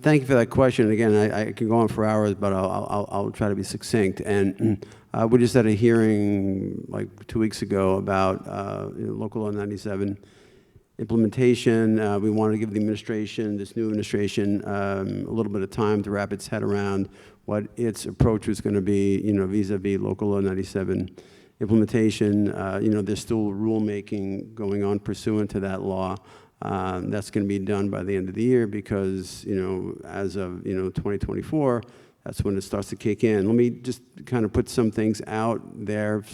Speaker 7: thank you for that question. Again, I could go on for hours, but I'll try to be succinct. And we just had a hearing like 2 weeks ago about Local Law 97 implementation. We wanted to give the administration, this new administration, a little bit of time to wrap its head around what its approach was going to be, vis-a-vis Local Law 97 implementation. There's still rulemaking going on pursuant to that law. That's going to be done by the end of the year because, as of, 2024, that's when it starts to kick in. Let me just kind of put some things out there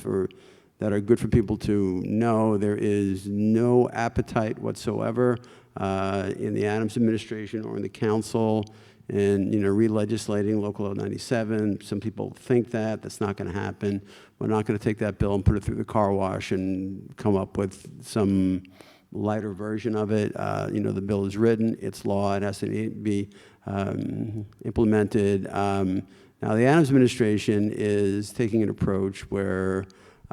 Speaker 7: that are good for people to know. There is no appetite whatsoever in the Adams administration or in the council in re-legislating Local Law 97. Some people think that's not going to happen. We're not going to take that bill and put it through the car wash and come up with some lighter version of it. The bill is written, it's law, it has to be implemented. Now, the Adams administration is taking an approach where,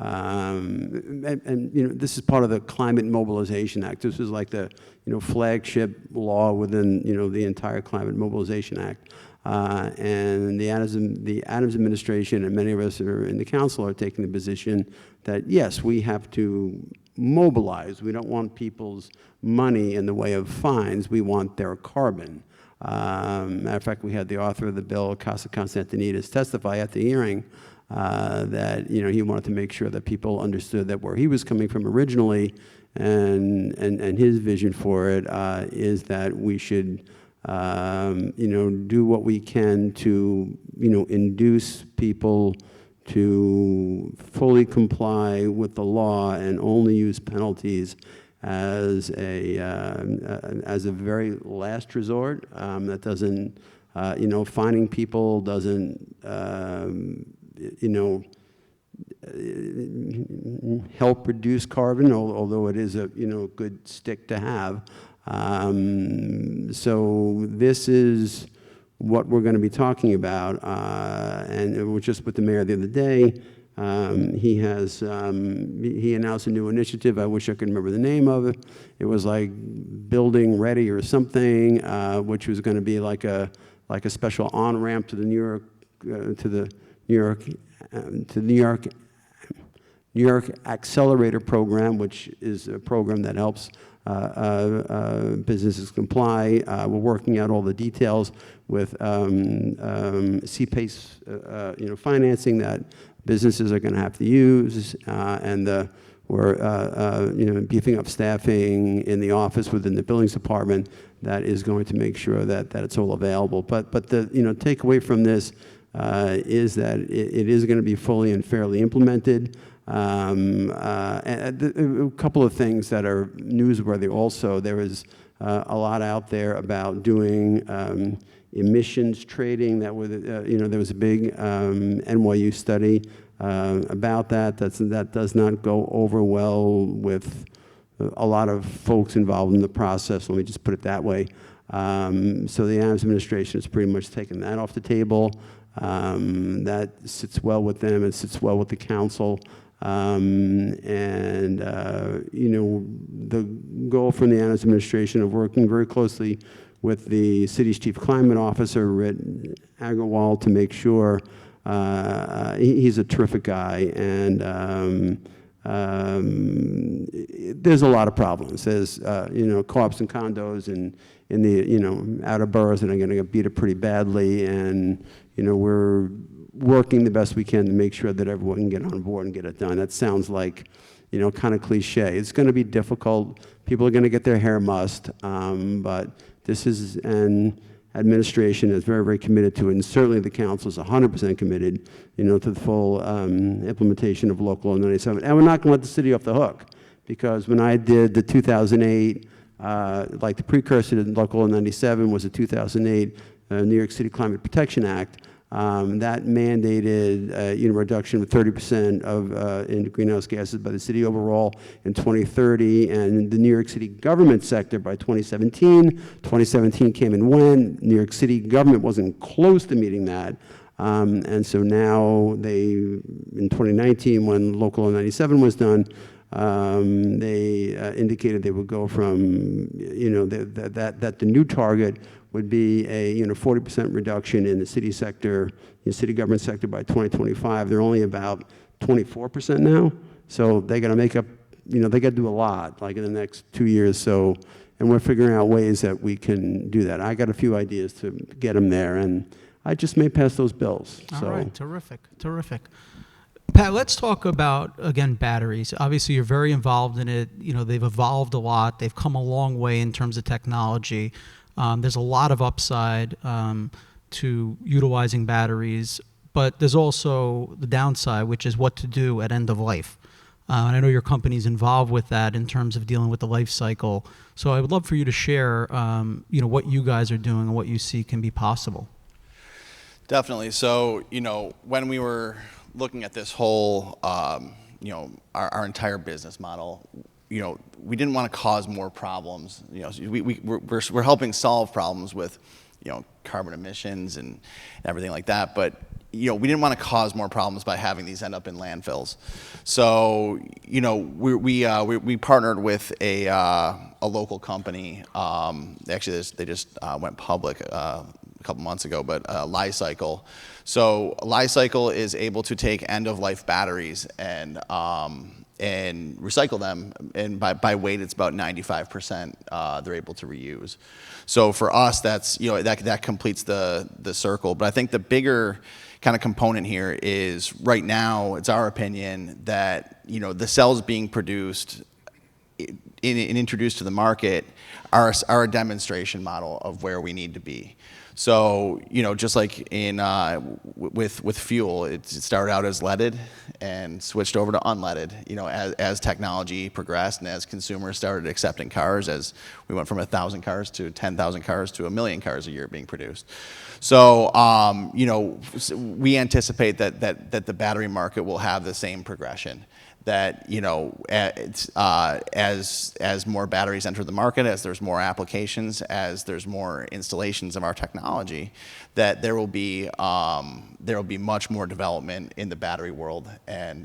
Speaker 7: this is part of the Climate Mobilization Act. This is like the flagship law within the entire Climate Mobilization Act. And the Adams administration and many of us who are in the council are taking the position that, yes, we have to mobilize. We don't want people's money in the way of fines. We want their carbon. Matter of fact, we had the author of the bill, Casa Constantinides, testify at the hearing that he wanted to make sure that people understood that where he was coming from originally, and his vision for it is that we should do what we can to induce people to fully comply with the law and only use penalties as a very last resort. That doesn't, finding people doesn't, help reduce carbon, although it is a good stick to have. So this is what we're going to be talking about, and it was just with the mayor the other day. He announced a new initiative. I wish I could remember the name of it. It was like Building Ready or something, which was going to be like a special on-ramp to the New York Accelerator Program, which is a program that helps businesses comply. We're working out all the details with CPACE, financing that businesses are going to have to use, and we're beefing up staffing in the office within the buildings department that is going to make sure that it's all available. But the takeaway from this is that it is going to be fully and fairly implemented. And a couple of things that are newsworthy also. There is a lot out there about doing emissions trading. That was, there was a big NYU study about that. That does not go over well with a lot of folks involved in the process. Let me just put it that way. So the Adams administration has pretty much taken that off the table. That sits well with them. It sits well with the council. The goal from the Adams administration of working very closely with the city's chief climate officer, Witt, to make sure he's a terrific guy, and there's a lot of problems. There's co-ops and condos in the outer boroughs that are going to get beat up pretty badly, and we're working the best we can to make sure that everyone can get on board and get it done. That sounds like, kind of cliche. It's going to be difficult. People are going to get their hair mussed, but this is an administration that's very, very committed to it, and certainly the council is 100% committed, to the full implementation of Local Law 97. And we're not going to let the city off the hook, because when I did the 2008, like the precursor to Local Law 97 was the 2008 New York City Climate Protection Act. That mandated a reduction of 30% in greenhouse gases by the city overall in 2030, and the New York City government sector by 2017. 2017 came and went. New York City government wasn't close to meeting that. And so now in 2019, when Local Law 97 was done, they indicated they would go from, that the new target would be a 40% reduction in the city sector, city government sector by 2025. They're only about 24% now, so they got to make up. They got to do a lot, like in the next 2 years. So, and we're figuring out ways that we can do that. I got a few ideas to get them there, and I just may pass those bills.
Speaker 4: All right, terrific, terrific. Pat, let's talk about, again, batteries. Obviously, you're very involved in it. They've evolved a lot. They've come a long way in terms of technology. There's a lot of upside to utilizing batteries, but there's also the downside, which is what to do at end of life. And I know your company's involved with that in terms of dealing with the life cycle. So I would love for you to share, what you guys are doing and what you see can be possible.
Speaker 6: Definitely. So, when we were looking at this whole, our entire business model, we didn't want to cause more problems. We're helping solve problems with, carbon emissions and everything like that. But, we didn't want to cause more problems by having these end up in landfills. So, we partnered with a local company. Actually, they just went public a couple months ago, but Li-Cycle. So Li-Cycle is able to take end-of-life batteries and recycle them, and by weight, it's about 95%. They're able to reuse. So for us, that's that completes the circle. But I think the bigger kind of component here is right now, it's our opinion that the cells being produced and introduced to the market are a demonstration model of where we need to be. So, just like in with fuel, it started out as leaded and switched over to unleaded, as technology progressed and as consumers started accepting cars, as we went from 1,000 cars to 10,000 cars to 1 million cars a year being produced. So, we anticipate that the battery market will have the same progression. That as more batteries enter the market, as there's more applications, as there's more installations of our technology, that there will be much more development in the battery world, and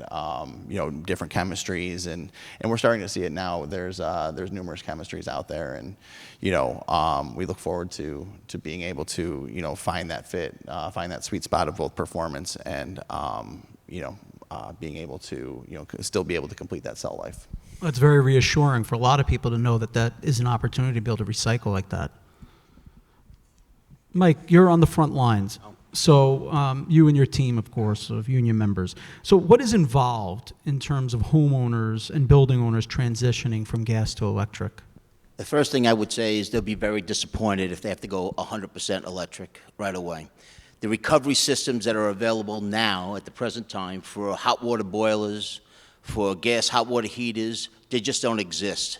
Speaker 6: different chemistries, and we're starting to see it now. There's numerous chemistries out there, and we look forward to being able to find that fit, find that sweet spot of both performance and being able to still be able to complete that cell life.
Speaker 4: It's very reassuring for a lot of people to know that is an opportunity to be able to recycle like that. Mike, you're on the front lines. So you and your team, of course, of union members. So what is involved in terms of homeowners and building owners transitioning from gas to electric?
Speaker 5: The first thing I would say is they'll be very disappointed if they have to go 100% electric right away. The recovery systems that are available now at the present time for hot water boilers, for gas hot water heaters, they just don't exist.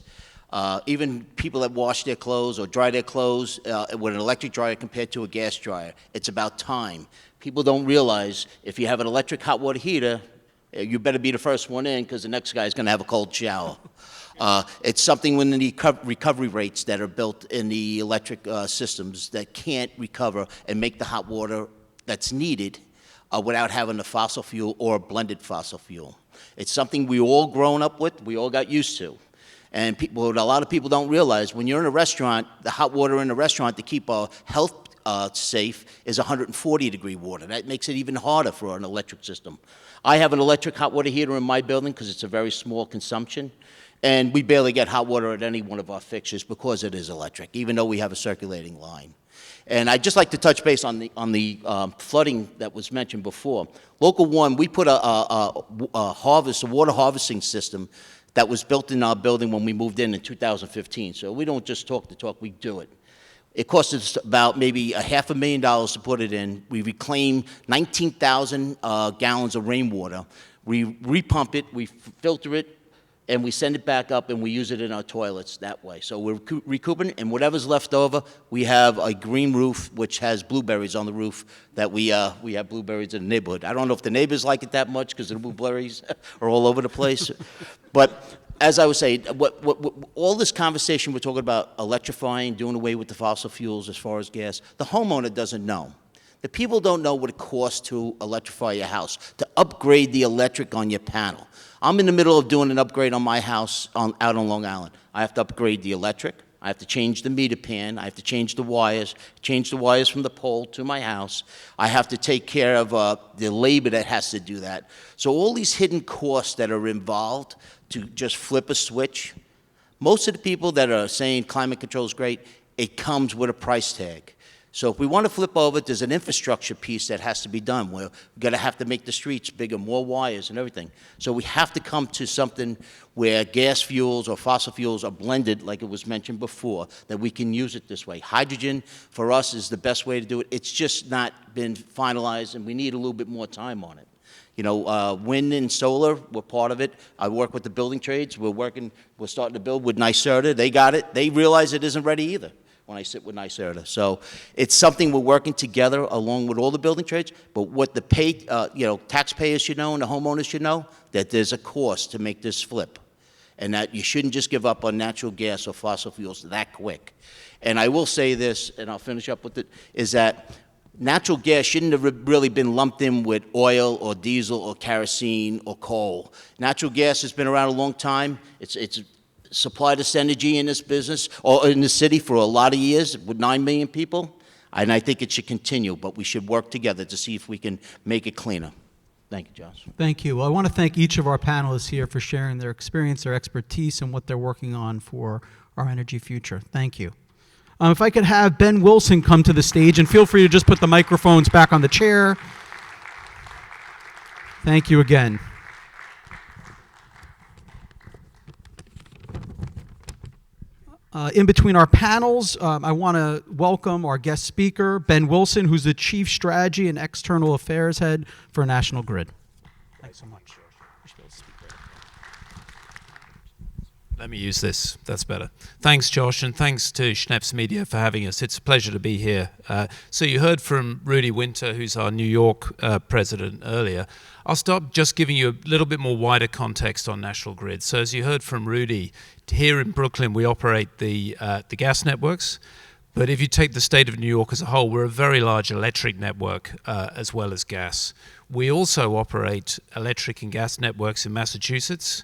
Speaker 5: Even people that wash their clothes or dry their clothes with an electric dryer compared to a gas dryer, it's about time. People don't realize if you have an electric hot water heater, you better be the first one in, because the next guy's going to have a cold shower. It's something when the recovery rates that are built in the electric systems that can't recover and make the hot water that's needed without having a fossil fuel or a blended fossil fuel. It's something we all grown up with, we all got used to. And what a lot of people don't realize, when you're in a restaurant, the hot water in a restaurant to keep our health safe is 140-degree water. That makes it even harder for an electric system. I have an electric hot water heater in my building because it's a very small consumption. And we barely get hot water at any one of our fixtures because it is electric, even though we have a circulating line. And I'd just like to touch base on the flooding that was mentioned before. Local 1, we put a water harvesting system that was built in our building when we moved in 2015. So we don't just talk the talk, we do it. It cost us about maybe $500,000 to put it in. We reclaim 19,000 gallons of rainwater. We repump it, we filter it, and we send it back up, and we use it in our toilets that way. So we're recouping, and whatever's left over, we have a green roof, which has blueberries on the roof, that we have blueberries in the neighborhood. I don't know if the neighbors like it that much, because the blueberries are all over the place. But as I was saying, all this conversation, we're talking about electrifying, doing away with the fossil fuels as far as gas, the homeowner doesn't know. The people don't know what it costs to electrify your house, to upgrade the electric on your panel. I'm in the middle of doing an upgrade on my house out on Long Island. I have to upgrade the electric. I have to change the meter pan. I have to change the wires from the pole to my house. I have to take care of the labor that has to do that. So all these hidden costs that are involved to just flip a switch, most of the people that are saying climate control is great, it comes with a price tag. So if we want to flip over, there's an infrastructure piece that has to be done. We're going to have to make the streets bigger, more wires and everything. So we have to come to something where gas fuels or fossil fuels are blended, like it was mentioned before, that we can use it this way. Hydrogen, for us, is the best way to do it. It's just not been finalized, and we need a little bit more time on it. You know, wind and solar, we're part of it. I work with the building trades. We're starting to build with NYSERDA. They got it. They realize it isn't ready either when I sit with NYSERDA. So it's something we're working together along with all the building trades. But what the taxpayers should know and the homeowners should know, that there's a cost to make this flip, and that you shouldn't just give up on natural gas or fossil fuels that quick. And I will say this, and I'll finish up with it, is that natural gas shouldn't have really been lumped in with oil or diesel or kerosene or coal. Natural gas has been around a long time. It's supplied us energy in this business, or in the city, for a lot of years with 9 million people, and I think it should continue, but we should work together to see if we can make it cleaner. Thank you, Josh.
Speaker 4: Thank you. Well, I want to thank each of our panelists here for sharing their experience, their expertise, and what they're working on for our energy future. Thank you. If I could have Ben Wilson come to the stage, and feel free to just put the microphones back on the chair. Thank you again. In between our panels, I want to welcome our guest speaker, Ben Wilson, who's the Chief Strategy and External Affairs Head for National Grid. Thanks so much.
Speaker 10: Let me use this. That's better. Thanks, Josh, and thanks to Schneps Media for having us. It's a pleasure to be here. So you heard from Rudy Winter, who's our New York president, earlier. I'll start just giving you a little bit more wider context on National Grid. So as you heard from Rudy, here in Brooklyn, we operate the gas networks. But if you take the state of New York as a whole, we're a very large electric network as well as gas. We also operate electric and gas networks in Massachusetts,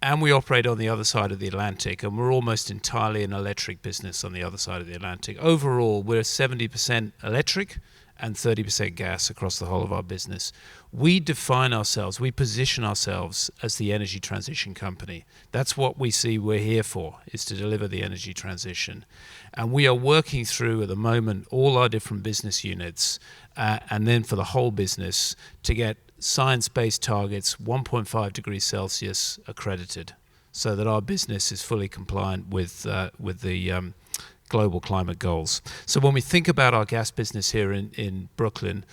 Speaker 10: and we operate on the other side of the Atlantic, and we're almost entirely an electric business on the other side of the Atlantic. Overall, we're 70% electric and 30% gas across the whole of our business. We define ourselves, we position ourselves as the energy transition company. That's what we see we're here for, is to deliver the energy transition. And we are working through, at the moment, all our different business units, and then for the whole business, to get science-based targets, 1.5 degrees Celsius accredited, so that our business is fully compliant with the global climate goals. So when we think about our gas business here in Brooklyn,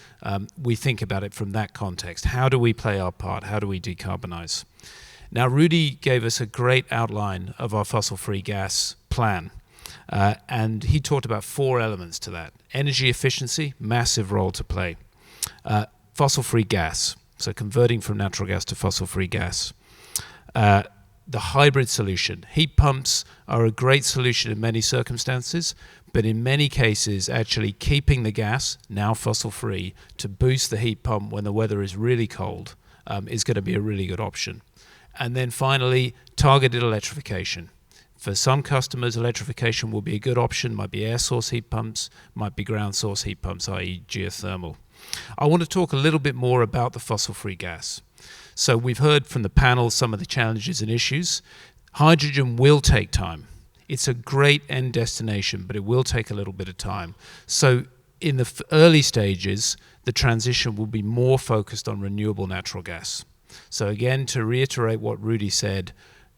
Speaker 10: we think about it from that context. How do we play our part? How do we decarbonize? Now, Rudy gave us a great outline of our fossil-free gas plan, and he talked about 4 elements to that. Energy efficiency, massive role to play. Fossil-free gas, so converting from natural gas to fossil-free gas. The hybrid solution. Heat pumps are a great solution in many circumstances, but in many cases, actually keeping the gas, now fossil-free, to boost the heat pump when the weather is really cold is going to be a really good option. And then finally, targeted electrification. For some customers, electrification will be a good option, might be air source heat pumps, might be ground source heat pumps, i.e. geothermal. I want to talk a little bit more about the fossil-free gas. So we've heard from the panel some of the challenges and issues. Hydrogen will take time. It's a great end destination, but it will take a little bit of time. So in the early stages, the transition will be more focused on renewable natural gas. So again, to reiterate what Rudy said,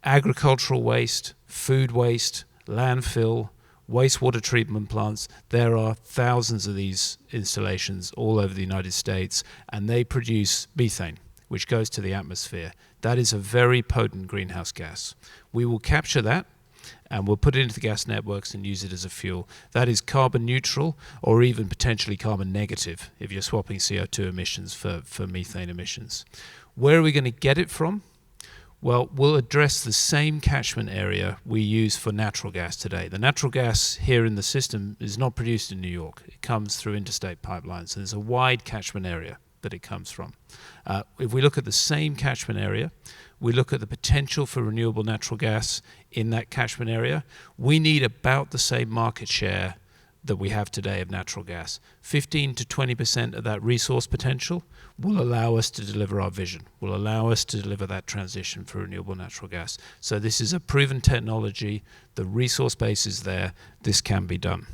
Speaker 10: agricultural waste, food waste, landfill, wastewater treatment plants, there are thousands of these installations all over the United States, and they produce methane, which goes to the atmosphere. That is a very potent greenhouse gas. We will capture that, and we'll put it into the gas networks and use it as a fuel. That is carbon neutral, or even potentially carbon negative, if you're swapping CO2 emissions for methane emissions. Where are we going to get it from? Well, we'll address the same catchment area we use for natural gas today. The natural gas here in the system is not produced in New York. It comes through interstate pipelines, and there's a wide catchment area that it comes from. If we look at the same catchment area, we look at the potential for renewable natural gas in that catchment area, we need about the same market share that we have today of natural gas. 15 to 20% of that resource potential will allow us to deliver our vision, will allow us to deliver that transition for renewable natural gas. So this is a proven technology, the resource base is there, this can be done.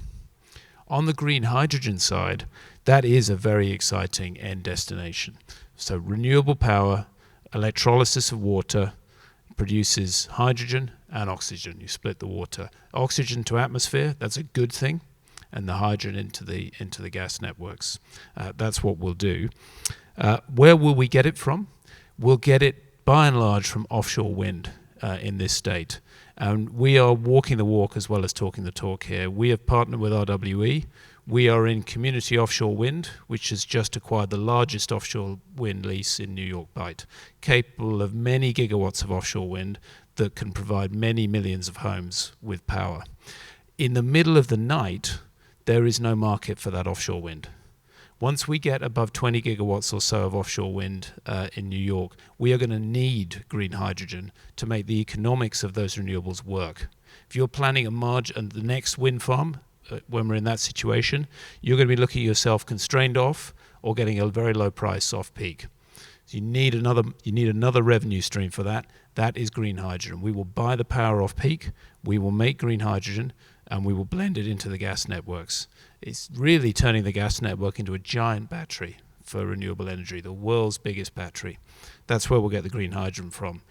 Speaker 10: On the green hydrogen side, that is a very exciting end destination. So renewable power, electrolysis of water, produces hydrogen and oxygen. You split the water. Oxygen to atmosphere, that's a good thing, and the hydrogen into the gas networks. That's what we'll do. Where will we get it from? We'll get it by and large from offshore wind in this state. And we are walking the walk as well as talking the talk here. We have partnered with RWE. We are in community offshore wind, which has just acquired the largest offshore wind lease in New York Bight, capable of many gigawatts of offshore wind that can provide many millions of homes with power. In the middle of the night, there is no market for that offshore wind. Once we get above 20 gigawatts or so of offshore wind in New York, we are going to need green hydrogen to make the economics of those renewables work. If you're planning the next wind farm, when we're in that situation, you're going to be looking at yourself constrained off or getting a very low price off peak. So you need another revenue stream for that. That is green hydrogen. We will buy the power off peak, we will make green hydrogen, and we will blend it into the gas networks. It's really turning the gas network into a giant battery for renewable energy, the world's biggest battery. That's where we'll get the green hydrogen from.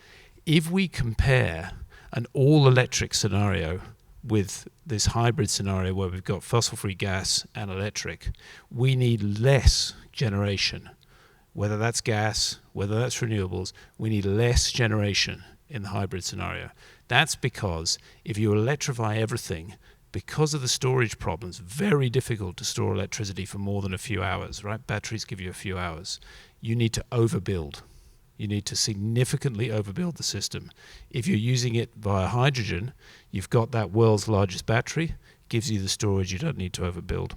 Speaker 10: If we compare an all-electric scenario with this hybrid scenario where we've got fossil-free gas and electric, we need less generation. Whether that's gas, whether that's renewables, we need less generation in the hybrid scenario. That's because if you electrify everything, because of the storage problems, very difficult to store electricity for more than a few hours, right? Batteries give you a few hours. You need to overbuild. You need to significantly overbuild the system. If you're using it via hydrogen, you've got that world's largest battery, gives you the storage, you don't need to overbuild.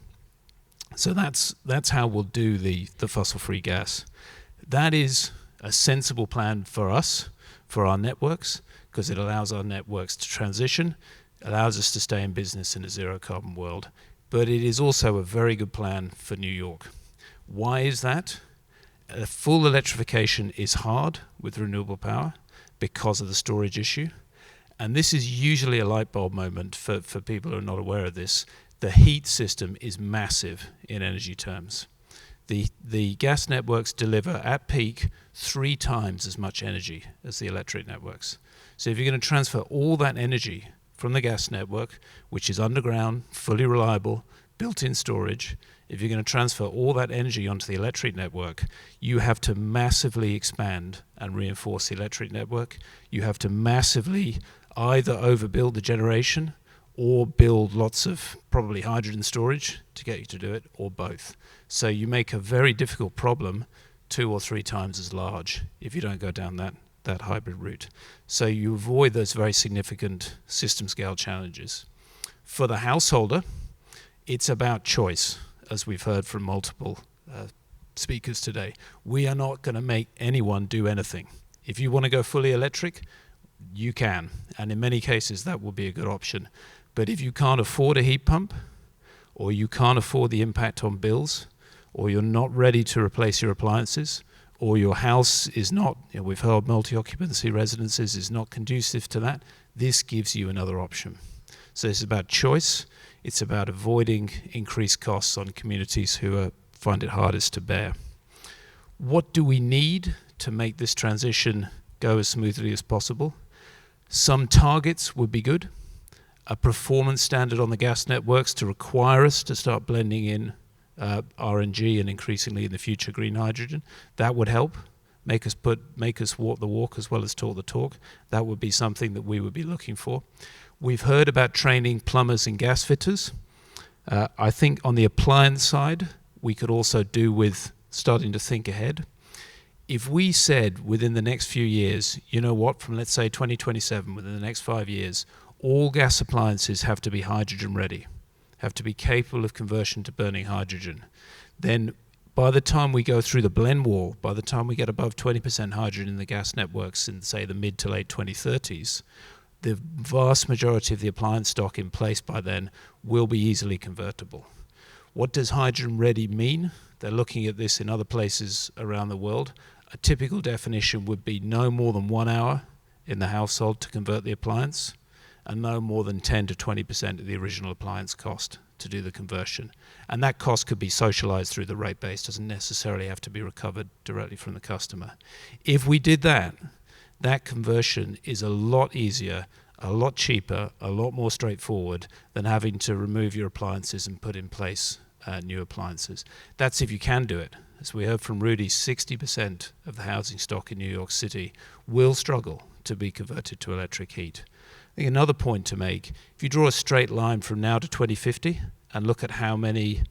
Speaker 10: So that's how we'll do the fossil-free gas. That is a sensible plan for us, for our networks, because it allows our networks to transition, allows us to stay in business in a zero-carbon world. But it is also a very good plan for New York. Why is that? Full electrification is hard with renewable power because of the storage issue. And this is usually a light bulb moment for people who are not aware of this. The heat system is massive in energy terms. The gas networks deliver at peak 3 times as much energy as the electric networks. So if you're going to transfer all that energy from the gas network, which is underground, fully reliable, built-in storage, if you're going to transfer all that energy onto the electric network, you have to massively expand and reinforce the electric network. You have to massively either overbuild the generation or build lots of probably hydrogen storage to get you to do it, or both. So you make a very difficult problem 2 or 3 times as large if you don't go down that hybrid route. So you avoid those very significant system scale challenges. For the householder, it's about choice, as we've heard from multiple speakers today. We are not going to make anyone do anything. If you want to go fully electric, you can, and in many cases that will be a good option. But if you can't afford a heat pump, or you can't afford the impact on bills, or you're not ready to replace your appliances, or your house is not, we've heard multi-occupancy residences is not conducive to that, this gives you another option. So it's about choice. It's about avoiding increased costs on communities who find it hardest to bear. What do we need to make this transition go as smoothly as possible? Some targets would be good. A performance standard on the gas networks to require us to start blending in RNG and increasingly in the future green hydrogen. That would help make us walk the walk as well as talk the talk. That would be something that we would be looking for. We've heard about training plumbers and gas fitters. I think on the appliance side, we could also do with starting to think ahead. If we said within the next few years, you know what, from let's say 2027, within the next 5 years, all gas appliances have to be hydrogen ready, have to be capable of conversion to burning hydrogen, then by the time we go through the blend wall, by the time we get above 20% hydrogen in the gas networks in, say, the mid to late 2030s, the vast majority of the appliance stock in place by then will be easily convertible. What does hydrogen ready mean? They're looking at this in other places around the world. A typical definition would be no more than 1 hour in the household to convert the appliance, and no more than 10 to 20% of the original appliance cost to do the conversion. And that cost could be socialized through the rate base, doesn't necessarily have to be recovered directly from the customer. If we did that, that conversion is a lot easier, a lot cheaper, a lot more straightforward than having to remove your appliances and put in place new appliances. That's if you can do it. As we heard from Rudy, 60% of the housing stock in New York City will struggle to be converted to electric heat. I think another point to make, if you draw a straight line from now to 2050 and look at how many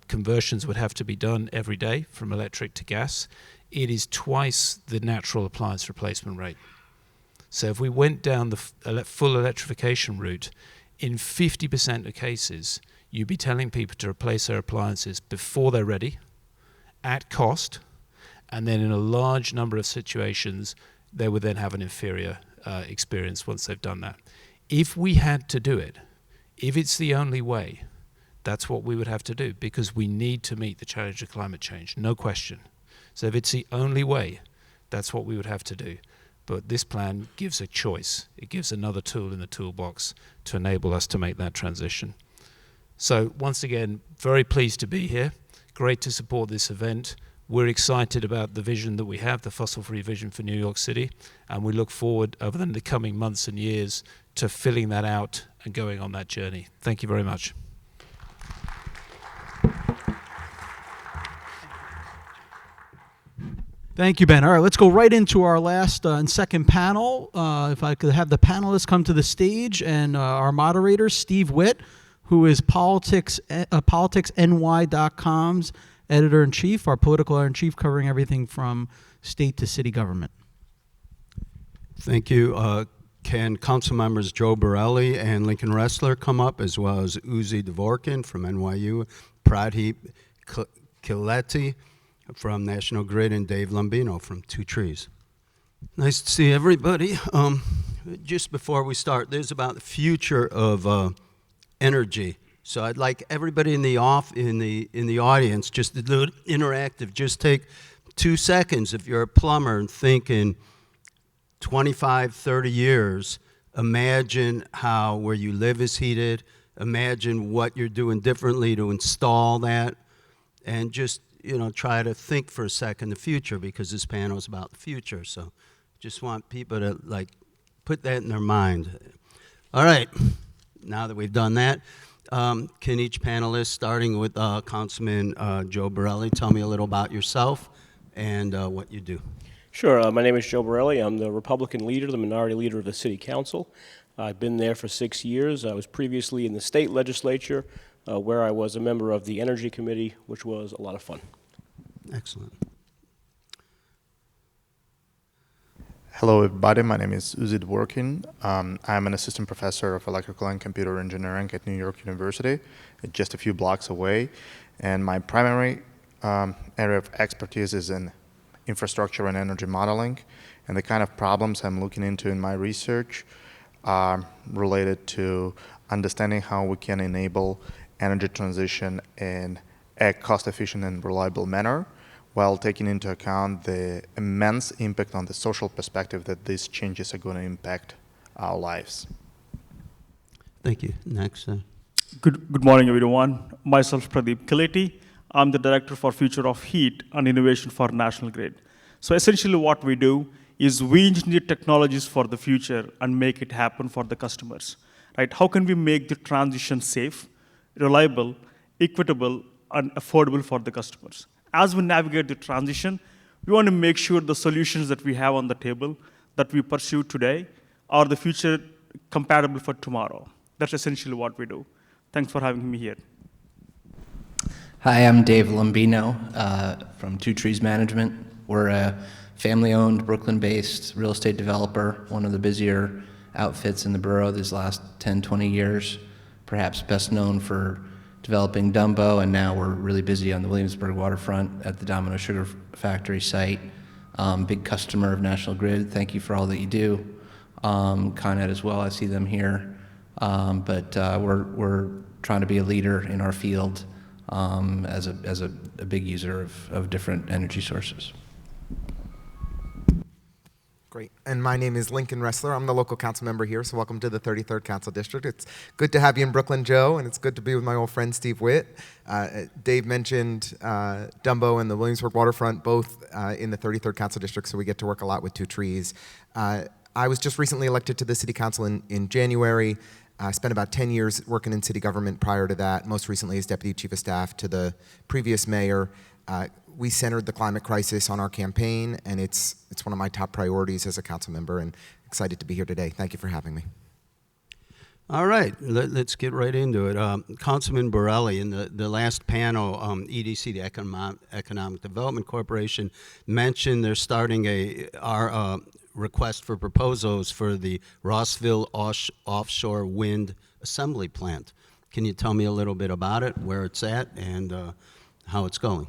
Speaker 10: conversions would have to be done every day from electric to gas, it is twice the natural appliance replacement rate. So if we went down the full electrification route, in 50% of cases, you'd be telling people to replace their appliances before they're ready, at cost, and then in a large number of situations, they would then have an inferior experience once they've done that. If we had to do it, if it's the only way, that's what we would have to do, because we need to meet the challenge of climate change, no question. So if it's the only way, that's what we would have to do. But this plan gives a choice. It gives another tool in the toolbox to enable us to make that transition. So once again, very pleased to be here. Great to support this event. We're excited about the vision that we have, the fossil-free vision for New York City, and we look forward over the coming months and years to filling that out and going on that journey. Thank you very much.
Speaker 4: Thank you, Ben. All right, let's go right into our last and second panel. If I could have the panelists come to the stage, and our moderator, Steve Witt, who is politicsny.com's editor-in-chief, our political editor-in-chief, covering everything from state to city government.
Speaker 11: Thank you. Can council members Joe Borelli and Lincoln Restler come up, as well as Uzi Dvorkin from NYU, Pradheep Kileti from National Grid, and Dave Lombino from Two Trees. Nice to see everybody. Just before we start, there's about the future of energy. So I'd like everybody in the audience just to do it interactive. Just take 2 seconds if you're a plumber and think in 25, 30 years, imagine how where you live is heated, imagine what you're doing differently to install that, and just try to think for a second the future, because this panel is about the future. So just want people to put that in their mind. All right, now that we've done that, can each panelist, starting with Councilman Joe Borelli, tell me a little about yourself and what you do?
Speaker 12: Sure. My name is Joe Borelli. I'm the Republican leader, the minority leader of the City Council. I've been there for 6 years. I was previously in the state legislature, where I was a member of the Energy Committee, which was a lot of fun.
Speaker 11: Excellent.
Speaker 3: Hello, everybody. My name is Uzi Dvorkin. I'm an assistant professor of electrical and computer engineering at New York University, just a few blocks away. And my primary area of expertise is in infrastructure and energy modeling. And the kind of problems I'm looking into in my research are related to understanding how we can enable energy transition in a cost-efficient and reliable manner, while taking into account the immense impact on the social perspective that these changes are going to impact our lives.
Speaker 11: Thank you. Next.
Speaker 13: Good morning, everyone. Myself, Pradheep Kileti. I'm the Director for Future of Heat and Innovation for National Grid. So essentially what we do is we engineer technologies for the future and make it happen for the customers. Right? How can we make the transition safe, reliable, equitable, and affordable for the customers? As we navigate the transition, we want to make sure the solutions that we have on the table that we pursue today are the future compatible for tomorrow. That's essentially what we do. Thanks for having me here.
Speaker 14: Hi, I'm Dave Lombino from Two Trees Management. We're a family-owned, Brooklyn-based real estate developer, one of the busier outfits in the borough these last 10, 20 years, perhaps best known for developing Dumbo, and now we're really busy on the Williamsburg waterfront at the Domino Sugar Factory site. Big customer of National Grid. Thank you for all that you do. Con Ed as well, I see them here. But we're trying to be a leader in our field as a big user of different energy sources.
Speaker 15: Great. And my name is Lincoln Restler. I'm the local council member here, so welcome to the 33rd Council District. It's good to have you in Brooklyn, Joe, and it's good to be with my old friend Steve Witt. Dave mentioned Dumbo and the Williamsburg waterfront, both in the 33rd Council District, so we get to work a lot with Two Trees. I was just recently elected to the City Council in January. I spent about 10 years working in city government prior to that, most recently as Deputy Chief of Staff to the previous mayor. We centered the climate crisis on our campaign, and it's one of my top priorities as a council member, and excited to be here today. Thank you for having me.
Speaker 11: All right, let's get right into it. Councilman Borelli, in the last panel, EDC, the Economic Development Corporation, mentioned they're starting our request for proposals for the Rossville offshore wind assembly plant. Can you tell me a little bit about it, where it's at, and how it's going?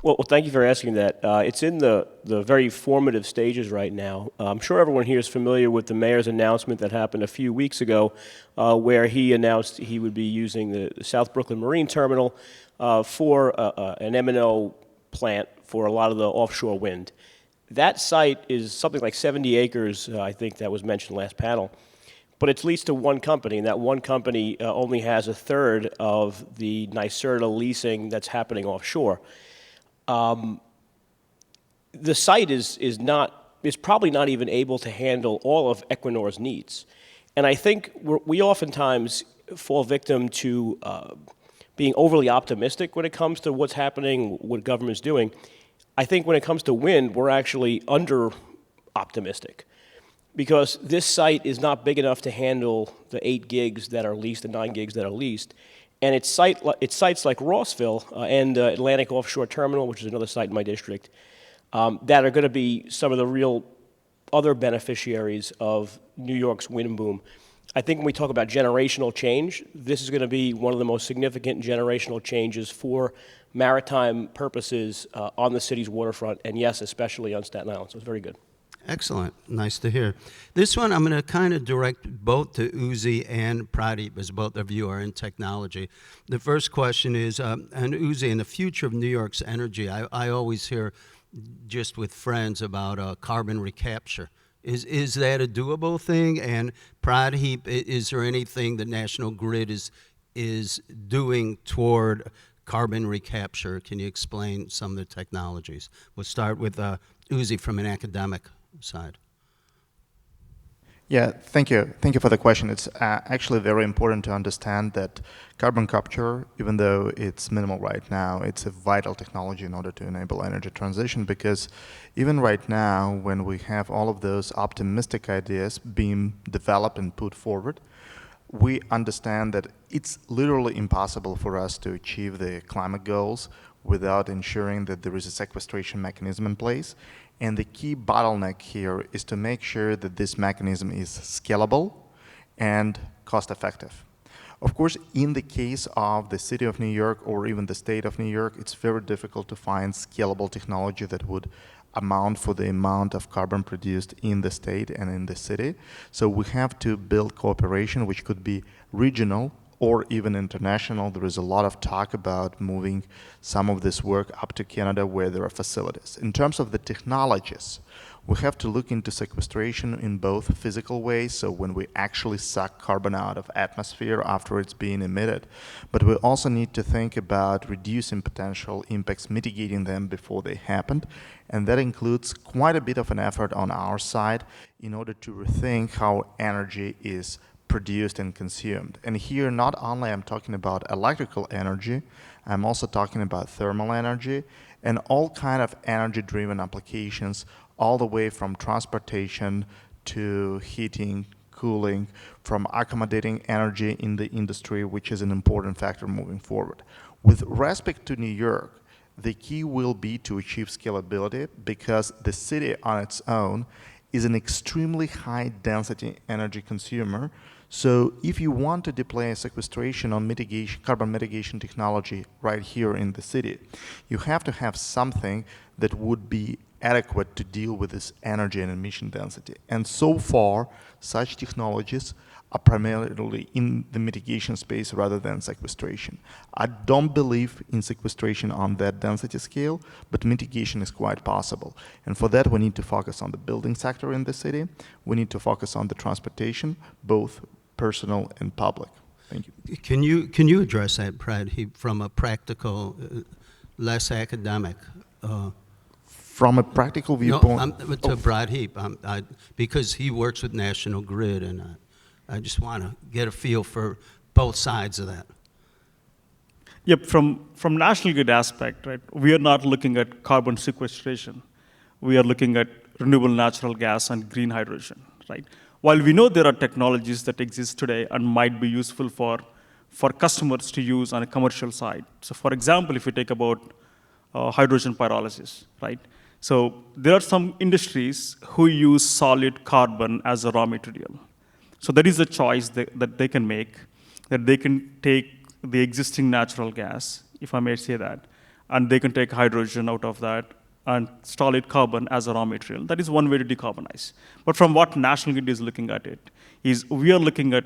Speaker 12: Well, thank you for asking that. It's in the very formative stages right now. I'm sure everyone here is familiar with the mayor's announcement that happened a few weeks ago, where he announced he would be using the South Brooklyn Marine Terminal for an M&O plant for a lot of the offshore wind. That site is something like 70 acres, I think that was mentioned last panel. But it's leased to one company, and that one company only has a third of the NYSERDA leasing that's happening offshore. The site is probably not even able to handle all of Equinor's needs. And I think we oftentimes fall victim to being overly optimistic when it comes to what's happening, what government's doing. I think when it comes to wind, we're actually under-optimistic, because this site is not big enough to handle the 8 gigs that are leased, the 9 gigs that are leased. And it's sites like Rossville and Atlantic Offshore Terminal, which is another site in my district, that are going to be some of the real other beneficiaries of New York's wind boom. I think when we talk about generational change, this is going to be one of the most significant generational changes for maritime purposes on the city's waterfront, and yes, especially on Staten Island. So it's very good.
Speaker 11: Excellent. Nice to hear. This one I'm going to kind of direct both to Uzi and Pradheep, as both of you are in technology. The first question is, and Uzi, in the future of New York's energy, I always hear just with friends about carbon recapture. Is that a doable thing? And Pradheep, is there anything the National Grid is doing toward carbon recapture? Can you explain some of the technologies? We'll start with Uzi from an academic side.
Speaker 3: Yeah, thank you. Thank you for the question. It's actually very important to understand that carbon capture, even though it's minimal right now, it's a vital technology in order to enable energy transition, because even right now, when we have all of those optimistic ideas being developed and put forward, we understand that it's literally impossible for us to achieve the climate goals without ensuring that there is a sequestration mechanism in place. And the key bottleneck here is to make sure that this mechanism is scalable and cost-effective. Of course, in the case of the city of New York or even the state of New York, it's very difficult to find scalable technology that would amount for the amount of carbon produced in the state and in the city. So we have to build cooperation, which could be regional or even international. There is a lot of talk about moving some of this work up to Canada where there are facilities. In terms of the technologies, we have to look into sequestration in both physical ways, so when we actually suck carbon out of atmosphere after it's being emitted, but we also need to think about reducing potential impacts, mitigating them before they happened, and that includes quite a bit of an effort on our side in order to rethink how energy is produced and consumed. And here, not only I'm talking about electrical energy, I'm also talking about thermal energy and all kind of energy-driven applications, all the way from transportation to heating, cooling, from accommodating energy in the industry, which is an important factor moving forward. With respect to New York, the key will be to achieve scalability, because the city on its own is an extremely high density energy consumer. So if you want to deploy a sequestration on mitigation, carbon mitigation technology right here in the city, you have to have something that would be adequate to deal with this energy and emission density. And so far, such technologies are primarily in the mitigation space rather than sequestration. I don't believe in sequestration on that density scale, but mitigation is quite possible. And for that, we need to focus on the building sector in the city. We need to focus on the transportation, both personal and public. Thank you.
Speaker 11: Can you address that, Pradheep, from a practical, less academic?
Speaker 3: From a practical viewpoint,
Speaker 11: no, to Pradheep, because he works with National Grid, and I just want to get a feel for both sides of that.
Speaker 13: Yep, from National Grid aspect, right, we are not looking at carbon sequestration. We are looking at renewable natural gas and green hydrogen, right? While we know there are technologies that exist today and might be useful for customers to use on a commercial side. So for example, if you take about hydrogen pyrolysis, right? So there are some industries who use solid carbon as a raw material. So that is a choice that they can make, that they can take the existing natural gas, if I may say that, and they can take hydrogen out of that and solid carbon as a raw material. That is one way to decarbonize. But from what National Grid is looking at it, is we are looking at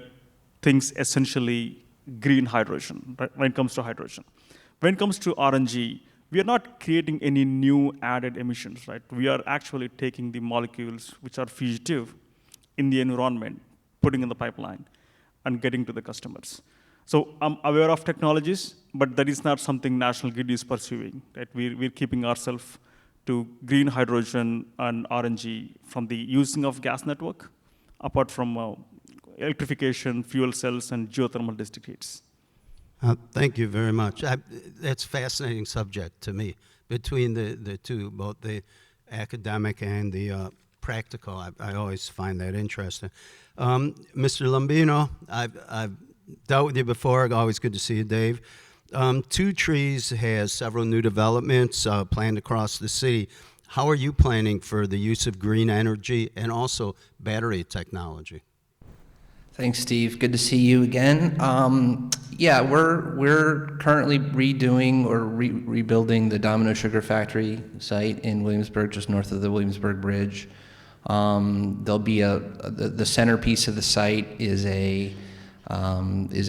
Speaker 13: things essentially green hydrogen, right, when it comes to hydrogen. When it comes to RNG, we are not creating any new added emissions, right? We are actually taking the molecules which are fugitive in the environment, putting in the pipeline, and getting to the customers. So I'm aware of technologies, but that is not something National Grid is pursuing, right? We're keeping ourselves to green hydrogen and RNG from the using of gas network, apart from electrification, fuel cells, and geothermal district heats.
Speaker 11: Thank you very much. That's a fascinating subject to me, between the two, both the academic and the practical. I always find that interesting. Mr. Lombino, I've dealt with you before. Always good to see you, Dave. Two Trees has several new developments planned across the city. How are you planning for the use of green energy and also battery technology?
Speaker 14: Thanks, Steve. Good to see you again. Yeah, we're currently redoing or rebuilding the Domino Sugar Factory site in Williamsburg, just north of the Williamsburg Bridge. There'll be the centerpiece of the site is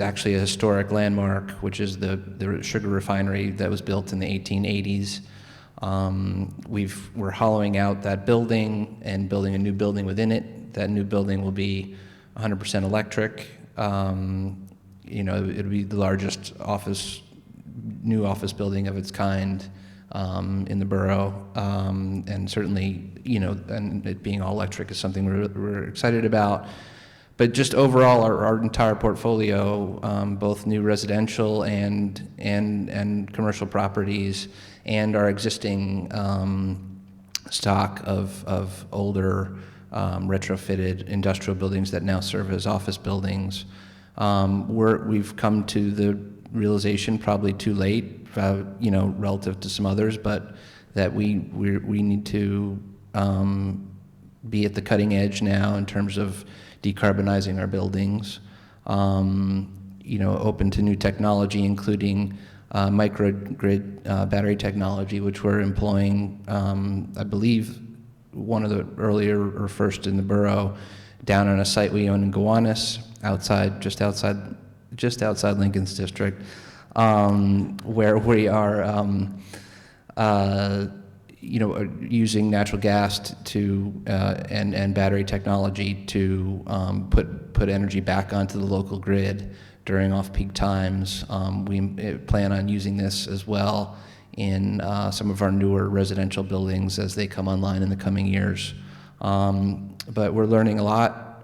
Speaker 14: actually a historic landmark, which is the sugar refinery that was built in the 1880s. We're hollowing out that building and building a new building within it. That new building will be 100% electric. It'll be the largest new office building of its kind in the borough, and certainly, and it being all electric is something we're excited about. But just overall, our entire portfolio, both new residential and commercial properties, and our existing stock of older retrofitted industrial buildings that now serve as office buildings, we've come to the realization, probably too late, relative to some others, but that we need to be at the cutting edge now in terms of decarbonizing our buildings, open to new technology, including microgrid battery technology, which we're employing, I believe, one of the earlier or first in the borough, down on a site we own in Gowanus, just outside Lincoln's district, where we are, using natural gas and battery technology to put energy back onto the local grid during off-peak times. We plan on using this as well in some of our newer residential buildings as they come online in the coming years. But we're learning a lot.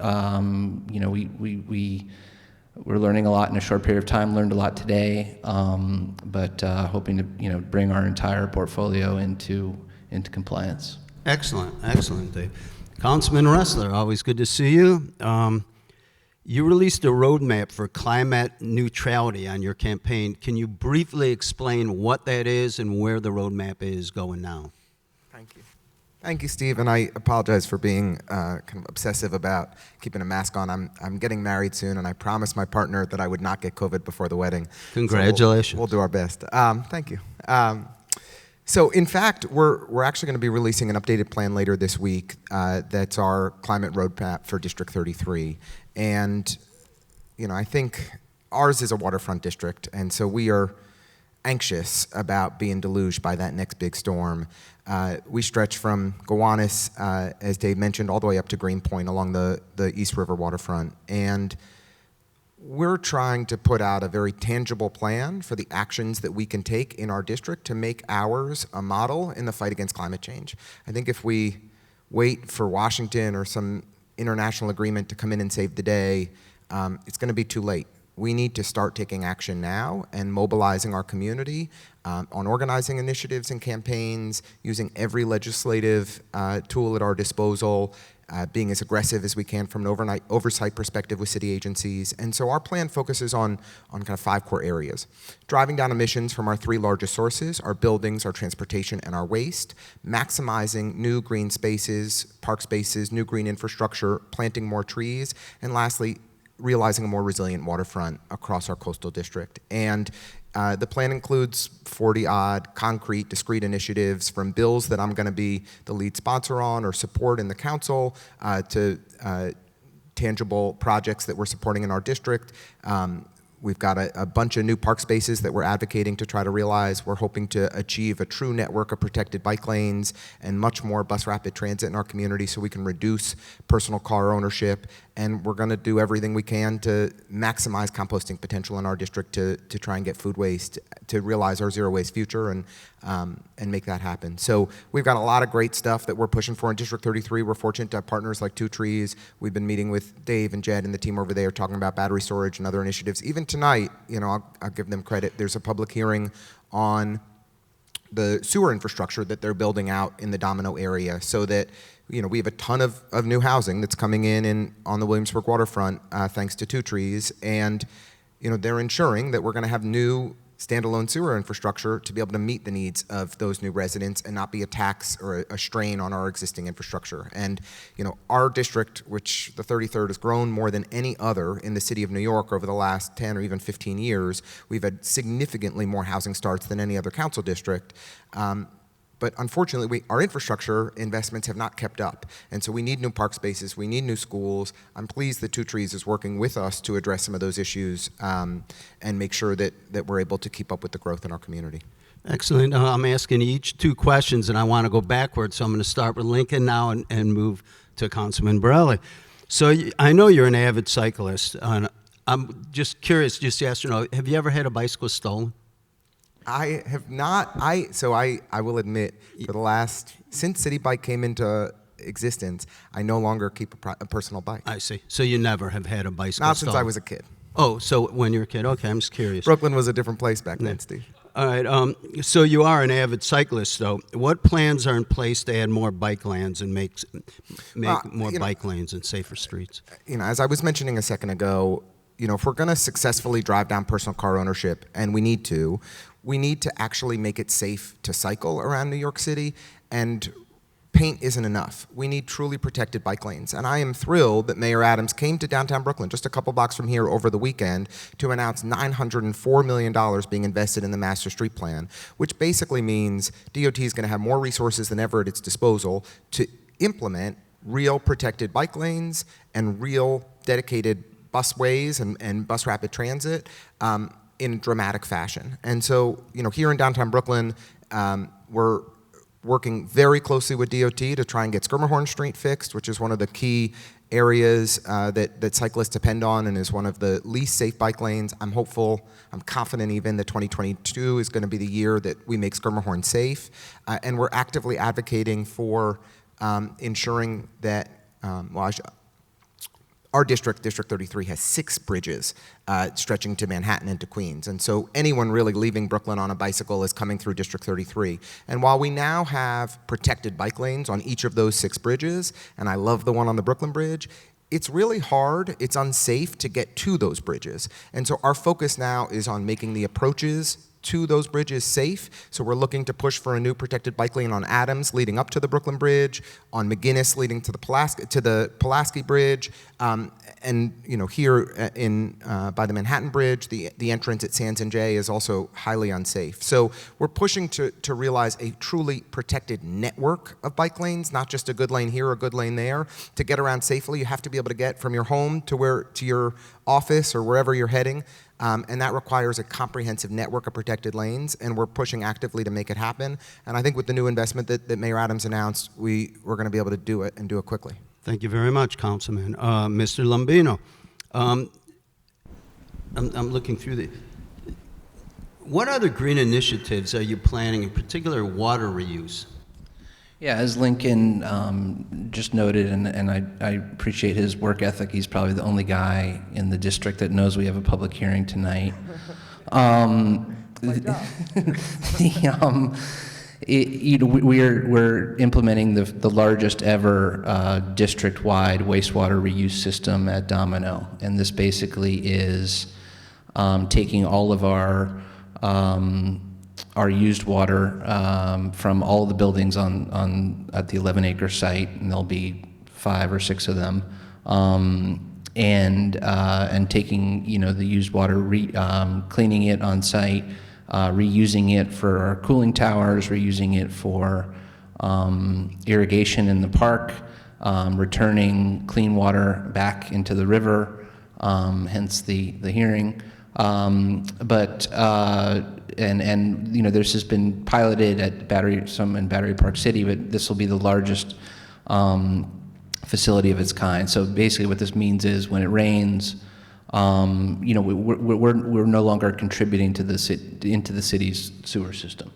Speaker 14: We're learning a lot in a short period of time. Learned a lot today, but hoping to bring our entire portfolio into compliance.
Speaker 11: Excellent, Dave. Councilman Restler, always good to see you. You released a roadmap for climate neutrality on your campaign. Can you briefly explain what that is and where the roadmap is going now?
Speaker 15: Thank you. Thank you, Steve, and I apologize for being kind of obsessive about keeping a mask on. I'm getting married soon, and I promised my partner that I would not get COVID before the wedding.
Speaker 11: Congratulations.
Speaker 15: So we'll do our best. Thank you. So in fact, we're actually going to be releasing an updated plan later this week. That's our climate roadmap for District 33. And, I think ours is a waterfront district, and so we are anxious about being deluged by that next big storm. We stretch from Gowanus, as Dave mentioned, all the way up to Greenpoint along the East River waterfront. And we're trying to put out a very tangible plan for the actions that we can take in our district to make ours a model in the fight against climate change. I think if we wait for Washington or some international agreement to come in and save the day, it's going to be too late. We need to start taking action now and mobilizing our community on organizing initiatives and campaigns, using every legislative tool at our disposal, being as aggressive as we can from an oversight perspective with city agencies. And so our plan focuses on kind of 5 core areas. Driving down emissions from our 3 largest sources, our buildings, our transportation, and our waste, maximizing new green spaces, park spaces, new green infrastructure, planting more trees, and lastly, realizing a more resilient waterfront across our coastal district. And the plan includes 40-odd concrete, discrete initiatives, from bills that I'm going to be the lead sponsor on or support in the council to tangible projects that we're supporting in our district. We've got a bunch of new park spaces that we're advocating to try to realize. We're hoping to achieve a true network of protected bike lanes and much more bus rapid transit in our community so we can reduce personal car ownership. And we're going to do everything we can to maximize composting potential in our district to try and get food waste, to realize our zero waste future and make that happen. So we've got a lot of great stuff that we're pushing for in District 33. We're fortunate to have partners like Two Trees. We've been meeting with Dave and Jed and the team over there talking about battery storage and other initiatives. Even tonight, I'll give them credit. There's a public hearing on the sewer infrastructure that they're building out in the Domino area so that we have a ton of new housing that's coming in on the Williamsburg waterfront thanks to Two Trees, and they're ensuring that we're going to have new standalone sewer infrastructure to be able to meet the needs of those new residents and not be a tax or a strain on our existing infrastructure. And our district, which the 33rd has grown more than any other in the city of New York over the last 10 or even 15 years, we've had significantly more housing starts than any other council district. But unfortunately, our infrastructure investments have not kept up. And so we need new park spaces, we need new schools. I'm pleased that Two Trees is working with us to address some of those issues and make sure that we're able to keep up with the growth in our community.
Speaker 11: Excellent. I'm asking each 2 questions, and I want to go backwards. So I'm going to start with Lincoln now and move to Councilman Borelli. So I know you're an avid cyclist. And I'm just curious, just yes or no, have you ever had a bicycle stolen?
Speaker 15: I have not. I will admit, since City Bike came into existence, I no longer keep a personal bike.
Speaker 11: I see. So you never have had a bicycle
Speaker 15: Not
Speaker 11: stolen?
Speaker 15: since I was a kid.
Speaker 11: Oh, so when you were a kid. Okay, I'm just curious.
Speaker 15: Brooklyn was a different place back then, Steve.
Speaker 11: All right. So you are an avid cyclist, though. What plans are in place to add more bike lanes and make more bike lanes and safer streets?
Speaker 15: As I was mentioning a second ago, if we're going to successfully drive down personal car ownership, and we need to actually make it safe to cycle around New York City, and paint isn't enough. We need truly protected bike lanes. And I am thrilled that Mayor Adams came to downtown Brooklyn, just a couple blocks from here over the weekend, to announce $904 million being invested in the Master Street Plan, which basically means DOT is going to have more resources than ever at its disposal to implement real protected bike lanes and real dedicated busways and bus rapid transit in dramatic fashion. And so, here in downtown Brooklyn, we're working very closely with DOT to try and get Skirmerhorn Street fixed, which is one of the key areas that cyclists depend on and is one of the least safe bike lanes. I'm confident even that 2022 is going to be the year that we make Skirmerhorn safe. And we're actively advocating for ensuring that, our district, District 33, has 6 bridges stretching to Manhattan and to Queens. And so anyone really leaving Brooklyn on a bicycle is coming through District 33. And while we now have protected bike lanes on each of those 6 bridges, and I love the one on the Brooklyn Bridge, it's really hard, it's unsafe to get to those bridges. And so our focus now is on making the approaches to those bridges safe. So we're looking to push for a new protected bike lane on Adams leading up to the Brooklyn Bridge, on McGinnis leading to the Pulaski Bridge, and here by the Manhattan Bridge, the entrance at Sands and J is also highly unsafe. So we're pushing to realize a truly protected network of bike lanes, not just a good lane here, a good lane there. To get around safely, you have to be able to get from your home to your office or wherever you're heading. And that requires a comprehensive network of protected lanes, and we're pushing actively to make it happen. And I think with the new investment that Mayor Adams announced, we're going to be able to do it and do it quickly.
Speaker 11: Thank you very much, Councilman. Mr. Lombino, I'm looking through what other green initiatives are you planning, in particular water reuse?
Speaker 14: Yeah, as Lincoln just noted, and I appreciate his work ethic, he's probably the only guy in the district that knows we have a public hearing tonight. We're implementing the largest ever district-wide wastewater reuse system at Domino, and this basically is taking all of our used water from all the buildings at the 11-acre site, and there'll be 5 or 6 of them, and taking the used water, cleaning it on site, reusing it for our cooling towers, reusing it for irrigation in the park, returning clean water back into the river, hence the hearing. This has been piloted at Battery Park City, but this will be the largest facility of its kind. So basically what this means is when it rains, we're no longer contributing to into the city's sewer system.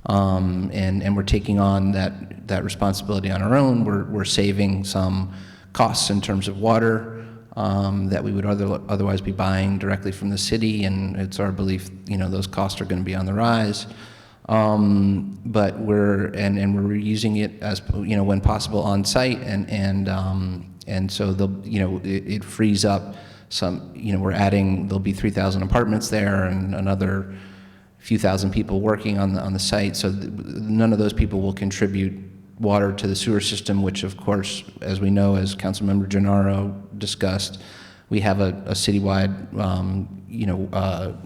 Speaker 14: And we're taking on that responsibility on our own. We're saving some costs in terms of water that we would otherwise be buying directly from the city, and it's our belief, those costs are going to be on the rise. But we're reusing it as when possible on site, and so it frees up some. There'll be 3,000 apartments there and another few thousand people working on the site. So none of those people will contribute water to the sewer system, which of course, as we know, as Councilmember Gennaro discussed, we have a citywide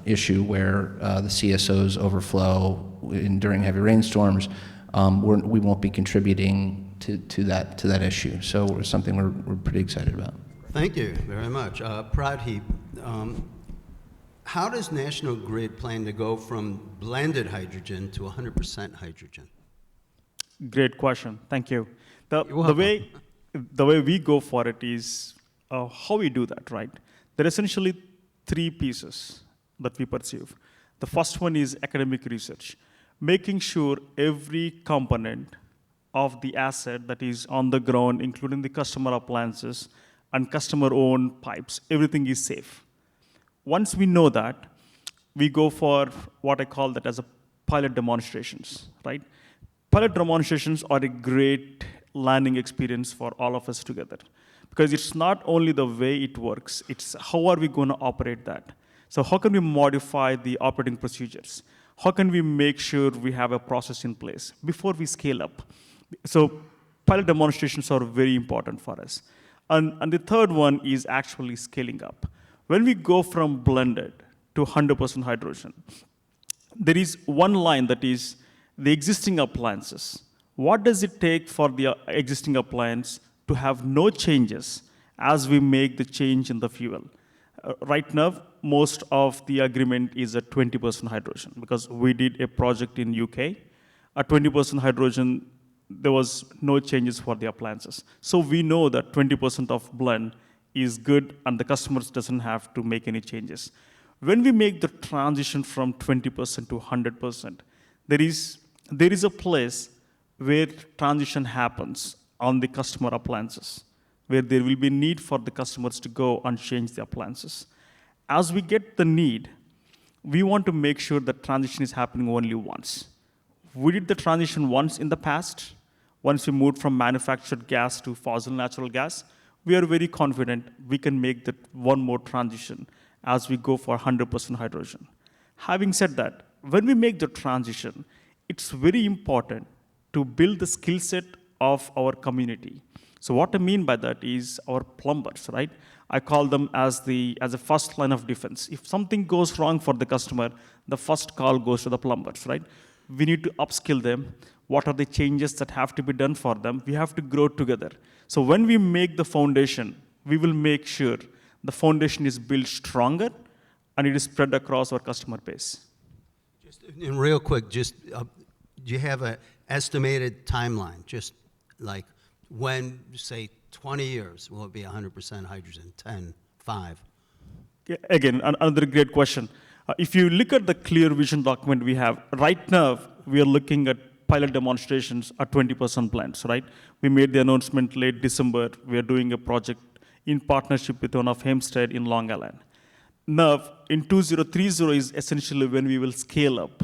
Speaker 14: issue where the CSOs overflow during heavy rainstorms. We won't be contributing to that issue. So it's something we're pretty excited about.
Speaker 11: Thank you very much. Pradheep, how does National Grid plan to go from blended hydrogen to 100% hydrogen?
Speaker 13: Great question. Thank you. The way we go for it is how we do that, right? There are essentially 3 pieces that we pursue. The first one is academic research, making sure every component of the asset that is on the ground, including the customer appliances and customer-owned pipes, everything is safe. Once we know that, we go for what I call that as a pilot demonstrations, right? Pilot demonstrations are a great learning experience for all of us together, because it's not only the way it works, it's how are we going to operate that. So how can we modify the operating procedures? How can we make sure we have a process in place before we scale up? So pilot demonstrations are very important for us. And the third one is actually scaling up. When we go from blended to 100% hydrogen, there is one line that is the existing appliances. What does it take for the existing appliance to have no changes as we make the change in the fuel? Right now, most of the agreement is at 20% hydrogen, because we did a project in UK. At 20% hydrogen, there was no changes for the appliances. So we know that 20% of blend is good and the customers doesn't have to make any changes. When we make the transition from 20% to 100%, there is a place where transition happens on the customer appliances, where there will be need for the customers to go and change the appliances. As we get the need, we want to make sure that transition is happening only once. We did the transition once in the past. Once we moved from manufactured gas to fossil natural gas, we are very confident we can make that one more transition as we go for 100% hydrogen. Having said that, when we make the transition, it's very important to build the skill set of our community. So what I mean by that is our plumbers, right? I call them as a first line of defense. If something goes wrong for the customer, the first call goes to the plumbers, right? We need to upskill them. What are the changes that have to be done for them? We have to grow together. So when we make the foundation, we will make sure the foundation is built stronger and it is spread across our customer base.
Speaker 11: Just and real quick, do you have an estimated timeline? Just like when, say, 20 years, will it be 100% hydrogen? 10, 5?
Speaker 13: Yeah, again, another great question. If you look at the clear vision document we have, right now, we are looking at pilot demonstrations at 20% plants, right? We made the announcement late December. We are doing a project in partnership with one of Hempstead in Long Island. Now, in 2030 is essentially when we will scale up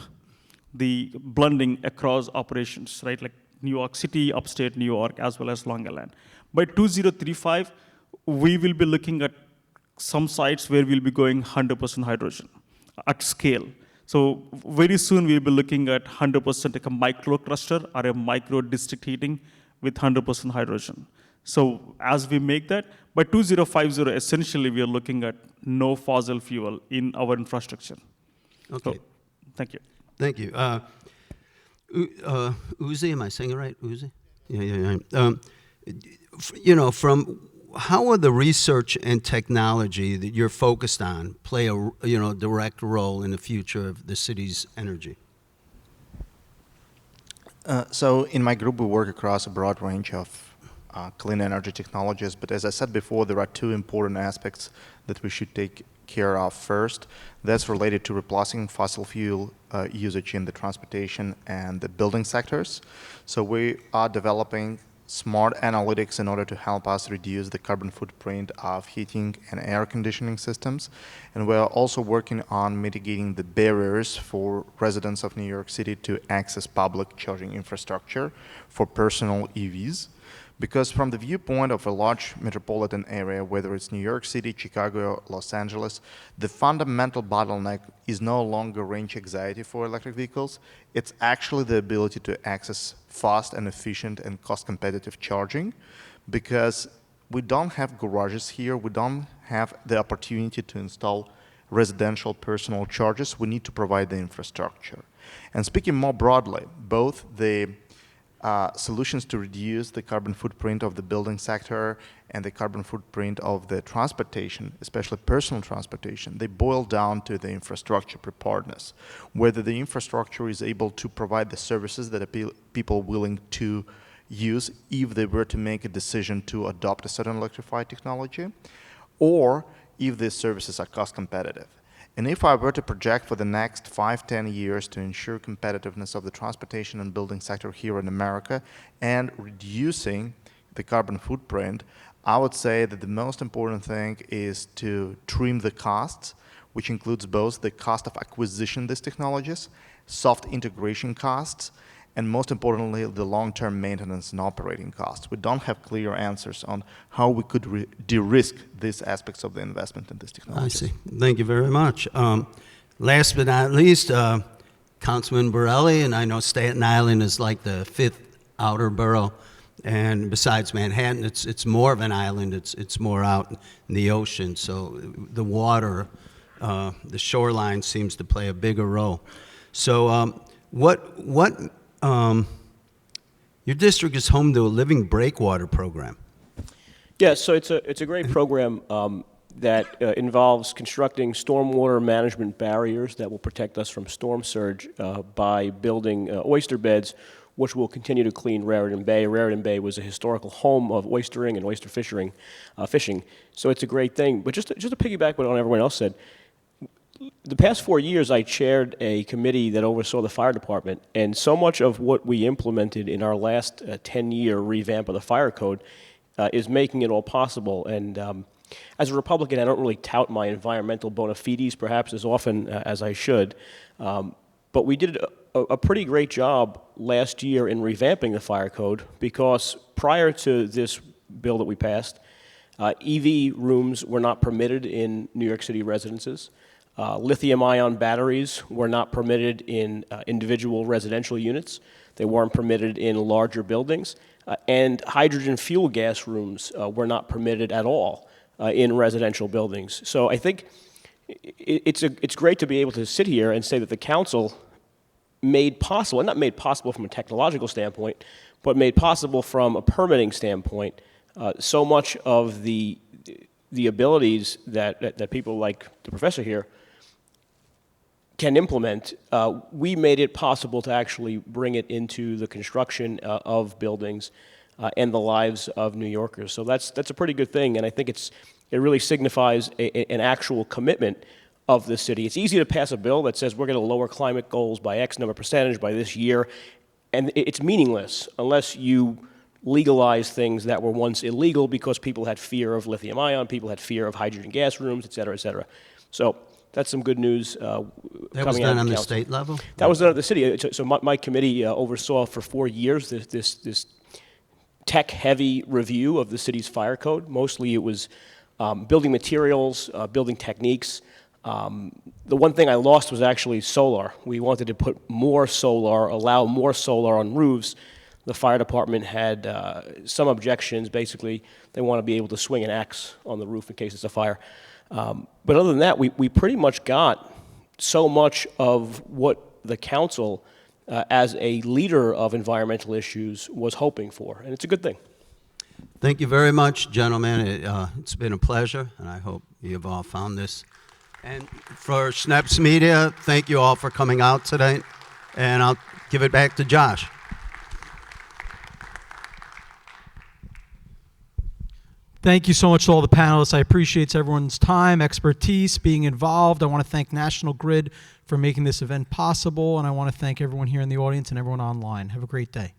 Speaker 13: the blending across operations, right? Like New York City, upstate New York, as well as Long Island. By 2035, we will be looking at some sites where we'll be going 100% hydrogen at scale. So very soon we'll be looking at 100% like a micro cluster or a micro district heating with 100% hydrogen. So as we make that, by 2050, essentially we are looking at no fossil fuel in our infrastructure.
Speaker 11: Okay.
Speaker 13: So, thank you.
Speaker 11: Thank you. Uzi, am I saying it right? Uzi? Yeah. You know, how will the research and technology that you're focused on play a direct role in the future of the city's energy?
Speaker 3: So in my group, we work across a broad range of clean energy technologies, but as I said before, there are two important aspects that we should take care of first. That's related to replacing fossil fuel usage in the transportation and the building sectors. So we are developing smart analytics in order to help us reduce the carbon footprint of heating and air conditioning systems. And we're also working on mitigating the barriers for residents of New York City to access public charging infrastructure for personal EVs. Because from the viewpoint of a large metropolitan area, whether it's New York City, Chicago, or Los Angeles, the fundamental bottleneck is no longer range anxiety for electric vehicles. It's actually the ability to access fast and efficient and cost-competitive charging, because we don't have garages here. We don't have the opportunity to install residential personal chargers. We need to provide the infrastructure. And speaking more broadly, both the solutions to reduce the carbon footprint of the building sector and the carbon footprint of the transportation, especially personal transportation, they boil down to the infrastructure preparedness, whether the infrastructure is able to provide the services that people willing to use if they were to make a decision to adopt a certain electrified technology, or if these services are cost competitive. And if I were to project for the next 5-10 years to ensure competitiveness of the transportation and building sector here in America and reducing the carbon footprint, I would say that the most important thing is to trim the costs, which includes both the cost of acquisition of these technologies, soft integration costs, and most importantly, the long-term maintenance and operating costs. We don't have clear answers on how we could de-risk these aspects of the investment in this technology.
Speaker 11: I see. Thank you very much. Last but not least, Councilman Borelli, and I know Staten Island is like the 5th outer borough, and besides Manhattan, it's more of an island. It's more out in the ocean, so the water, the shoreline seems to play a bigger role. So your district is home to a living breakwater program.
Speaker 12: Yeah, so it's a great program that involves constructing stormwater management barriers that will protect us from storm surge by building oyster beds, which will continue to clean Raritan Bay. Raritan Bay was a historical home of oystering and oyster fishing. So it's a great thing. But just to piggyback on what everyone else said, the past 4 years, I chaired a committee that oversaw the fire department, and so much of what we implemented in our last 10-year revamp of the fire code is making it all possible. And as a Republican, I don't really tout my environmental bona fides, perhaps as often as I should, but we did a pretty great job last year in revamping the fire code, because prior to this bill that we passed, EV rooms were not permitted in New York City residences. Lithium-ion batteries were not permitted in individual residential units. They weren't permitted in larger buildings. And hydrogen fuel gas rooms were not permitted at all in residential buildings. So I think it's great to be able to sit here and say that the council made possible, and not made possible from a technological standpoint, but made possible from a permitting standpoint, so much of the abilities that people like the professor here can implement. We made it possible to actually bring it into the construction of buildings and the lives of New Yorkers. So that's a pretty good thing, and I think it really signifies an actual commitment of the city. It's easy to pass a bill that says we're going to lower climate goals by X number percentage by this year, and it's meaningless unless you legalize things that were once illegal because people had fear of lithium ion, people had fear of hydrogen gas rooms, et cetera, et cetera. So that's some good news.
Speaker 11: That was done on the state level?
Speaker 12: That was done at the city. So my committee oversaw for 4 years this tech-heavy review of the city's fire code. Mostly it was building materials, building techniques. The one thing I lost was actually solar. We wanted to put more solar, allow more solar on roofs. The fire department had some objections. Basically, they want to be able to swing an axe on the roof in case it's a fire. But other than that, we pretty much got so much of what the council, as a leader of environmental issues, was hoping for, and it's a good thing.
Speaker 11: Thank you very much, gentlemen. It's been a pleasure, and I hope you've all found this. And for Schneps Media, thank you all for coming out today, and I'll give it back to Josh.
Speaker 4: Thank you so much to all the panelists. I appreciate everyone's time, expertise, being involved. I want to thank National Grid for making this event possible, and I want to thank everyone here in the audience and everyone online. Have a great day.